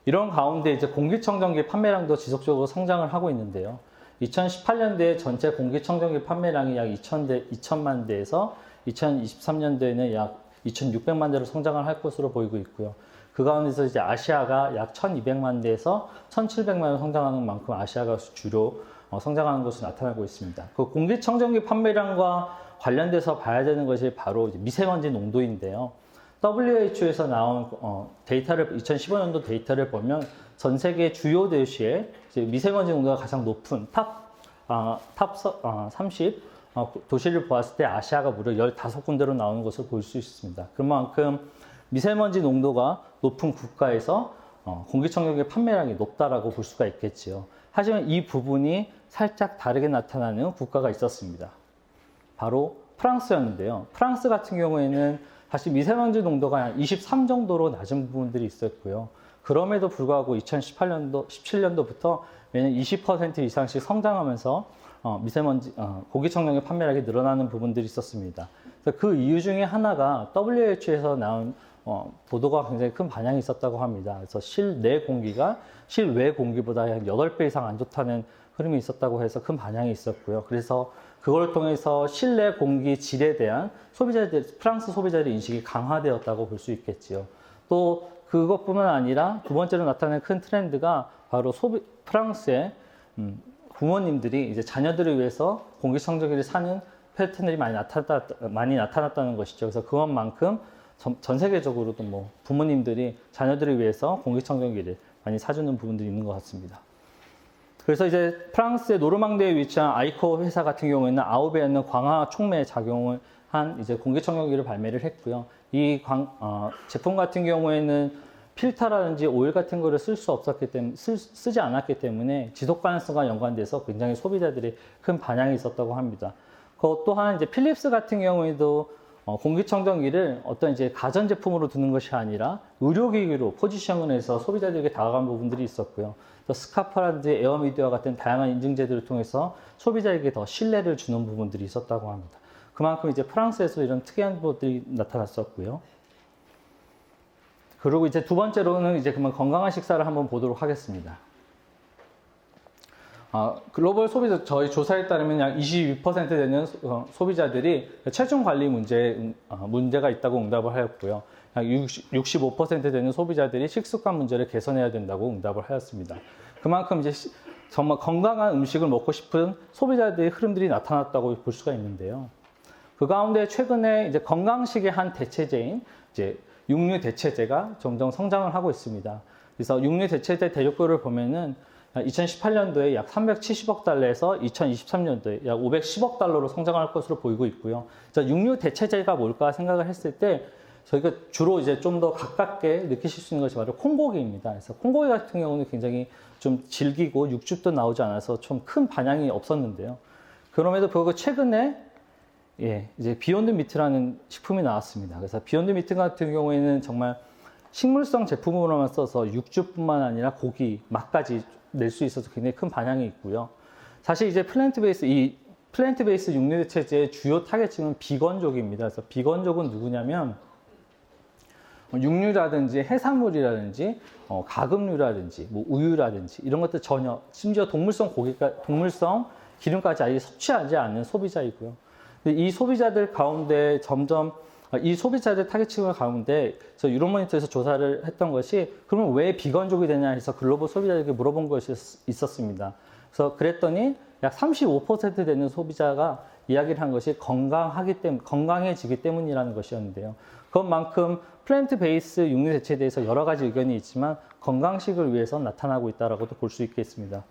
이런 가운데 이제 공기청정기 판매량도 지속적으로 성장을 하고 있는데요. 2018년도에 전체 공기청정기 판매량이 약 2천만 대에서 2023년도에는 약 2,600만 대로 성장을 할 것으로 보이고 있고요. 그 가운데서 이제 아시아가 약 1,200만 대에서 1,700만 대로 성장하는 만큼 아시아가 주로 성장하는 것으로 나타나고 있습니다. 그 공기청정기 판매량과 관련돼서 봐야 되는 것이 바로 미세먼지 농도인데요. WHO에서 나온 데이터를 2015년도 데이터를 보면 전 세계 주요 도시의 미세먼지 농도가 가장 높은 탑 30 도시를 보았을 때 아시아가 무려 15군데로 나오는 것을 볼 수 있습니다. 그만큼 미세먼지 농도가 높은 국가에서 공기청정기 판매량이 높다라고 볼 수가 있겠지요. 하지만 이 부분이 살짝 다르게 나타나는 국가가 있었습니다. 바로 프랑스였는데요. 프랑스 같은 경우에는 사실 미세먼지 농도가 한 23 정도로 낮은 부분들이 있었고요. 그럼에도 불구하고 17년도부터 매년 20% 이상씩 성장하면서 공기청정기 판매량이 늘어나는 부분들이 있었습니다. 그래서 그 이유 중에 하나가 WHO에서 나온 보도가 굉장히 큰 반향이 있었다고 합니다. 그래서 실내 공기가 실외 공기보다 한 8배 이상 안 좋다는 흐름이 있었다고 해서 큰 반향이 있었고요. 그래서 그걸 통해서 실내 공기 질에 대한 프랑스 소비자들의 인식이 강화되었다고 볼 수 있겠지요. 또 그것뿐만 아니라 두 번째로 나타나는 큰 트렌드가 바로 프랑스의 부모님들이 이제 자녀들을 위해서 공기청정기를 사는 패턴들이 많이 나타났다는 것이죠. 그래서 그것만큼 전 세계적으로도 부모님들이 자녀들을 위해서 공기청정기를 많이 사주는 부분들이 있는 것 같습니다. 그래서 이제 프랑스의 노르망디에 위치한 아이코 회사 같은 경우에는 아홉에 있는 광화 촉매 작용을 한 이제 공기청정기를 발매를 했고요. 이 제품 같은 경우에는 필터라든지 오일 같은 거를 쓰지 않았기 때문에 지속 가능성과 연관돼서 굉장히 소비자들이 큰 반향이 있었다고 합니다. 또한 이제 필립스 같은 경우에도 공기청정기를 어떤 이제 가전제품으로 두는 것이 아니라 의료기기로 포지션을 해서 소비자들에게 다가간 부분들이 있었고요. 또 스카파라든지 에어미디어와 같은 다양한 인증제들을 통해서 소비자에게 더 신뢰를 주는 부분들이 있었다고 합니다. 그만큼 이제 프랑스에서 이런 특이한 부분들이 나타났었고요. 그리고 이제 두 번째로는 이제 그러면 건강한 식사를 한번 보도록 하겠습니다. 글로벌 소비자, 저희 조사에 따르면 약 22% 되는 소비자들이 체중 관리 문제가 있다고 응답을 하였고요. 약 65% 되는 소비자들이 식습관 문제를 개선해야 된다고 응답을 하였습니다. 그만큼 이제 정말 건강한 음식을 먹고 싶은 소비자들의 흐름들이 나타났다고 볼 수가 있는데요. 그 가운데 최근에 이제 건강식의 한 대체제인 이제 육류 대체제가 점점 성장을 하고 있습니다. 그래서 육류 대체제 대륙별을 보면은 2018년도에 약 370억 달러에서 2023년도에 약 510억 달러로 성장할 것으로 보이고 있고요. 그래서 육류 대체제가 뭘까 생각을 했을 때 저희가 주로 이제 좀 더 가깝게 느끼실 수 있는 것이 바로 콩고기입니다. 그래서 콩고기 같은 경우는 굉장히 좀 질기고 육즙도 나오지 않아서 좀 큰 반향이 없었는데요. 그럼에도 불구하고 최근에 이제 비욘드 미트라는 식품이 나왔습니다. 그래서 비욘드 미트 같은 경우에는 정말 식물성 제품으로만 써서 육즙뿐만 아니라 고기, 맛까지 낼 수 있어서 굉장히 큰 반향이 있고요. 사실 이제 플랜트 베이스 육류 대체제의 주요 타겟층은 비건족입니다. 그래서 비건족은 누구냐면 육류라든지 해산물이라든지 가금류라든지 뭐 우유라든지 이런 것들 전혀, 심지어 동물성 기름까지 아예 섭취하지 않는 소비자이고요. 이 소비자들 가운데 점점 이 소비자들 타겟층 가운데 유로모니터에서 조사를 했던 것이 그러면 왜 비건족이 되냐 해서 글로벌 소비자들에게 물어본 것이 있었습니다. 그래서 그랬더니 약 35% 되는 소비자가 이야기를 한 것이 건강해지기 때문이라는 것이었는데요. 그것만큼 플랜트 베이스 육류 대체에 대해서 여러 가지 의견이 있지만 건강식을 위해서 나타나고 있다라고도 볼 수 있겠습니다.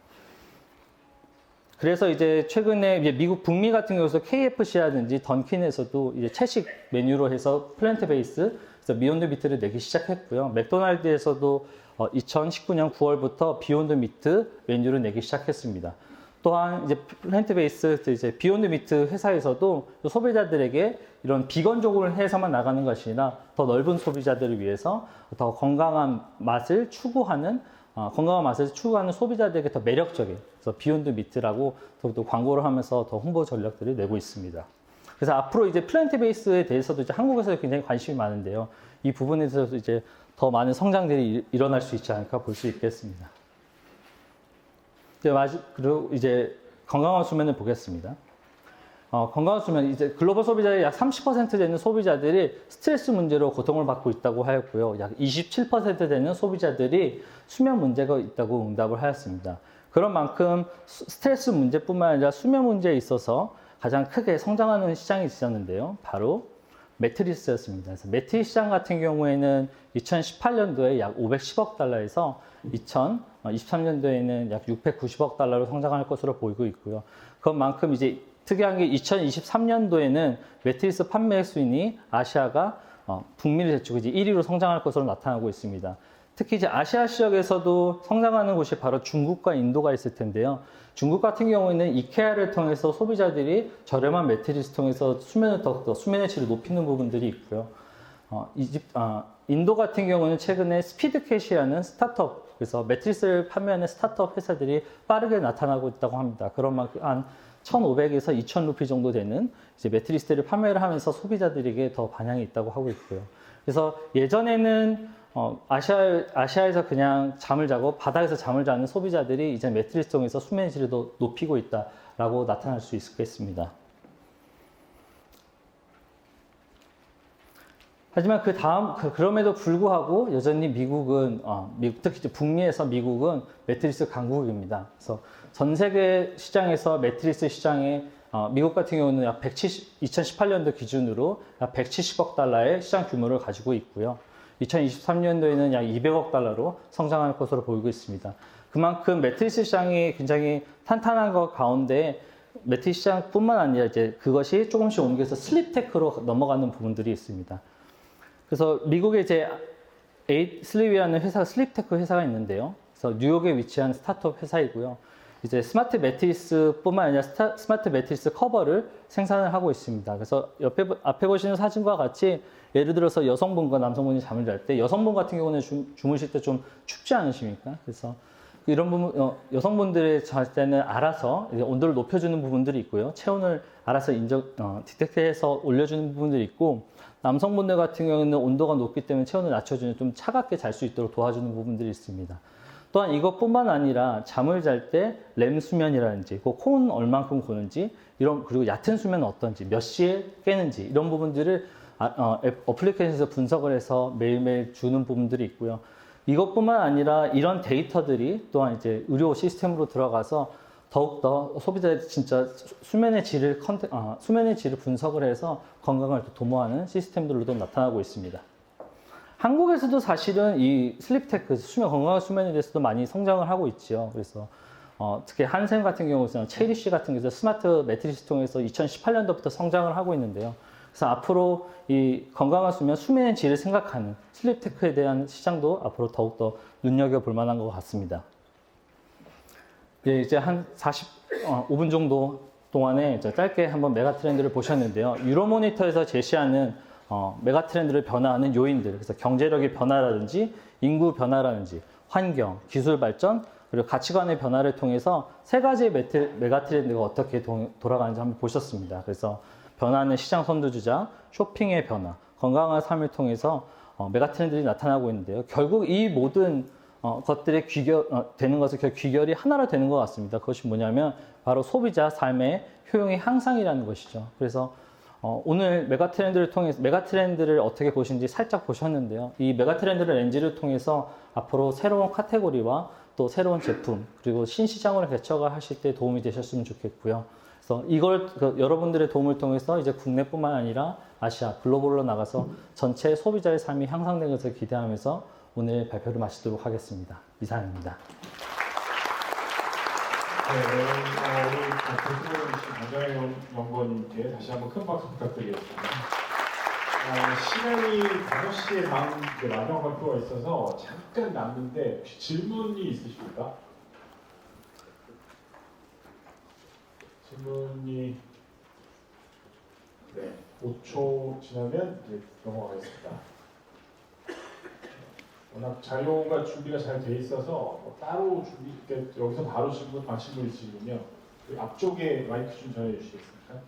그래서 이제 최근에 미국 북미 같은 경우에서 KFC라든지 던킨에서도 이제 채식 메뉴로 해서 플랜트 베이스, 그래서 비욘드 미트를 내기 시작했고요. 맥도날드에서도 2019년 9월부터 비욘드 미트 메뉴를 내기 시작했습니다. 또한 이제 플랜트 베이스, 이제 비욘드 미트 회사에서도 소비자들에게 이런 비건적으로 해서만 나가는 것이 아니라 더 넓은 소비자들을 위해서 더 건강한 맛을 추구하는 소비자들에게 더 매력적인, 그래서 비욘드 미트라고 더욱더 광고를 하면서 더 홍보 전략들을 내고 있습니다. 그래서 앞으로 이제 플랜트 베이스에 대해서도 이제 한국에서 굉장히 관심이 많은데요. 이 부분에 대해서도 이제 더 많은 성장들이 일어날 수 있지 않을까 볼 수 있겠습니다. 그리고 이제 건강한 수면을 보겠습니다. 건강한 수면, 이제 글로벌 소비자의 약 30% 되는 소비자들이 스트레스 문제로 고통을 받고 있다고 하였고요. 약 27% 되는 소비자들이 수면 문제가 있다고 응답을 하였습니다. 그런 만큼 스트레스 문제뿐만 아니라 수면 문제에 있어서 가장 크게 성장하는 시장이 있었는데요. 바로 매트리스였습니다. 그래서 매트리스 시장 같은 경우에는 2018년도에 약 510억 달러에서 2023년도에는 약 690억 달러로 성장할 것으로 보이고 있고요. 그것만큼 이제 특이한 게 2023년도에는 매트리스 판매 수인이 아시아가 북미를 제치고 이제 1위로 성장할 것으로 나타나고 있습니다. 특히 이제 아시아 지역에서도 성장하는 곳이 바로 중국과 인도가 있을 텐데요. 중국 같은 경우에는 이케아를 통해서 소비자들이 저렴한 매트리스 통해서 수면의 질을 높이는 부분들이 있고요. 인도 같은 경우는 최근에 스피드캣이라는 스타트업, 그래서 매트리스를 판매하는 스타트업 회사들이 빠르게 나타나고 있다고 합니다. 그런 만큼 한 1,500에서 2,000루피 정도 되는 이제 매트리스들을 판매를 하면서 소비자들에게 더 반향이 있다고 하고 있고요. 그래서 예전에는 아시아에서 그냥 잠을 자고 바닥에서 잠을 자는 소비자들이 이제 매트리스 통해서 수면의 질을 더 높이고 있다라고 나타날 수 있겠습니다. 하지만 그럼에도 불구하고 여전히 미국은, 특히 이제 북미에서 미국은 매트리스 강국입니다. 그래서 전 세계 시장에서 매트리스 시장에 미국 같은 경우는 약 2018년도 기준으로 약 170억 달러의 시장 규모를 가지고 있고요. 2023년도에는 약 200억 달러로 성장할 것으로 보이고 있습니다. 그만큼 매트리스 시장이 굉장히 탄탄한 것 가운데 매트리스 시장뿐만 아니라 이제 그것이 조금씩 옮겨서 슬립테크로 넘어가는 부분들이 있습니다. 그래서 미국에 이제 슬립이라는 회사, 슬립테크 회사가 있는데요. 그래서 뉴욕에 위치한 스타트업 회사이고요. 이제 스마트 매트리스뿐만 아니라 스마트 매트리스 커버를 생산을 하고 있습니다. 그래서 앞에 보시는 사진과 같이 예를 들어서 여성분과 남성분이 잠을 잘 때 여성분 같은 경우는 주무실 때 좀 춥지 않으십니까? 그래서 이런 부분, 여성분들의 잘 때는 알아서 온도를 높여주는 부분들이 있고요. 체온을 알아서 디텍트해서 올려주는 부분들이 있고, 남성분들 같은 경우는 온도가 높기 때문에 체온을 낮춰주는 좀 차갑게 잘 수 있도록 도와주는 부분들이 있습니다. 또한 이것뿐만 아니라 잠을 잘 때 렘 수면이라든지 코는 얼만큼 고는지 그리고 얕은 수면은 어떤지 몇 시에 깨는지 이런 부분들을 어플리케이션에서 분석을 해서 매일매일 주는 부분들이 있고요. 이것뿐만 아니라 이런 데이터들이 또한 이제 의료 시스템으로 들어가서 더욱더 소비자의 진짜 수면의 질을 수면의 질을 분석을 해서 건강을 또 도모하는 시스템들로도 나타나고 있습니다. 한국에서도 사실은 이 슬립테크, 건강한 수면에 대해서도 많이 성장을 하고 있죠. 그래서 특히 한샘 같은 경우는 체리쉬 같은 경우서 스마트 매트리스 통해서 2018년도부터 성장을 하고 있는데요. 그래서 앞으로 이 건강한 수면, 수면의 질을 생각하는 슬립테크에 대한 시장도 앞으로 더욱더 눈여겨볼 만한 것 같습니다. 이제 한 45분 정도 동안에 짧게 한번 메가 트렌드를 보셨는데요. 유로모니터에서 제시하는 메가 트렌드를 변화하는 요인들, 그래서 경제력의 변화라든지 인구 변화라든지 환경, 기술 발전, 그리고 가치관의 변화를 통해서 세 가지의 메가 트렌드가 어떻게 돌아가는지 한번 보셨습니다. 그래서 변화하는 시장 선두주자, 쇼핑의 변화, 건강한 삶을 통해서 메가 트렌드들이 나타나고 있는데요. 결국 이 모든 것들의 되는 것은 귀결이 하나로 되는 것 같습니다. 그것이 뭐냐면 바로 소비자 삶의 효용의 향상이라는 것이죠. 그래서 오늘 메가 트렌드를 통해서 메가 트렌드를 어떻게 보시는지 살짝 보셨는데요. 이 메가 트렌드 렌즈를 통해서 앞으로 새로운 카테고리와 또 새로운 제품 그리고 신시장으로 개척하실 때 도움이 되셨으면 좋겠고요. 그래서 이걸 여러분들의 도움을 통해서 이제 국내뿐만 아니라 아시아 글로벌로 나가서 전체 소비자의 삶이 향상되는 것을 기대하면서 오늘 발표를 마치도록 하겠습니다. 이상입니다. 네, 우리 교수님이신 강정혜 연구원님께 다시 한번 큰 박수 부탁드리겠습니다. 시간이 5시에 마지막 발표가 있어서 잠깐 남는데 혹시 질문이 있으십니까? 질문이 5초 지나면 이제 넘어가겠습니다. 워낙 자료가 준비가 잘 돼 있어서 따로 여기서 바로 질문 있으시면요. 그 앞쪽에 마이크 좀 전해 주시겠습니까?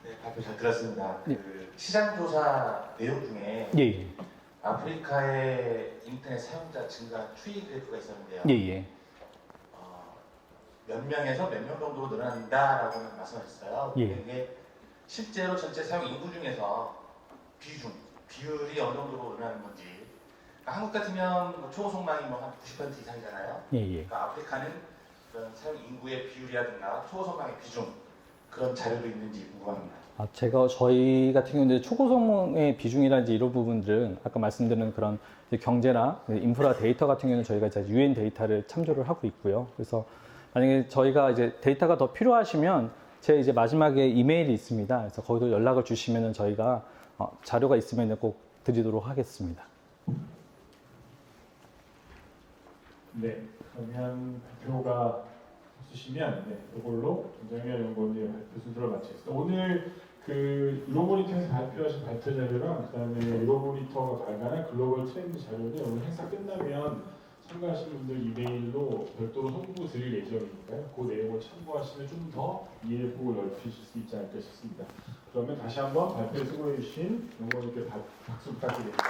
네, 발표 잘 들었습니다. 그 시장 조사 내용 중에 예. 아프리카의 인터넷 사용자 증가 추이 그래프가 있었는데요. 예. 몇 명에서 몇 명 정도로 늘어난다라고는 말씀하셨어요. 예. 이게 실제로 전체 사용 인구 중에서 비율이 어느 정도로 늘어나는 건지. 그러니까 한국 같으면 초고속망이 한 90% 이상이잖아요. 예. 그러니까 아프리카는 그런 사용 인구의 비율이라든가 초고속망의 비중 그런 자료도 있는지 궁금합니다. 저희 같은 경우는 초고속망의 비중이라든지 이런 부분들은 아까 말씀드린 그런 경제나 인프라 데이터 같은 경우는 저희가 이제 UN 데이터를 참조를 하고 있고요. 그래서 만약에 저희가 이제 데이터가 더 필요하시면 제 이제 마지막에 이메일이 있습니다. 그래서 거기도 연락을 주시면은 저희가 자료가 있으면 꼭 드리도록 하겠습니다. 네, 그러면 발표가 없으시면 이걸로 김정혜 연구원의 발표 순서를 마치겠습니다. 오늘 그 유로모니터에서 발표하신 발표 자료랑 그다음에 유로모니터가 발간한 글로벌 트렌드 자료는 오늘 행사 끝나면 참가하신 분들 이메일로 별도로 송부 드릴 예정이니까요. 그 내용을 참고하시면 좀 더 이해폭을 넓히실 수 있지 않을까 싶습니다. 그러면 다시 한번 발표에 수고해 주신 연구원님께 박수 부탁드립니다.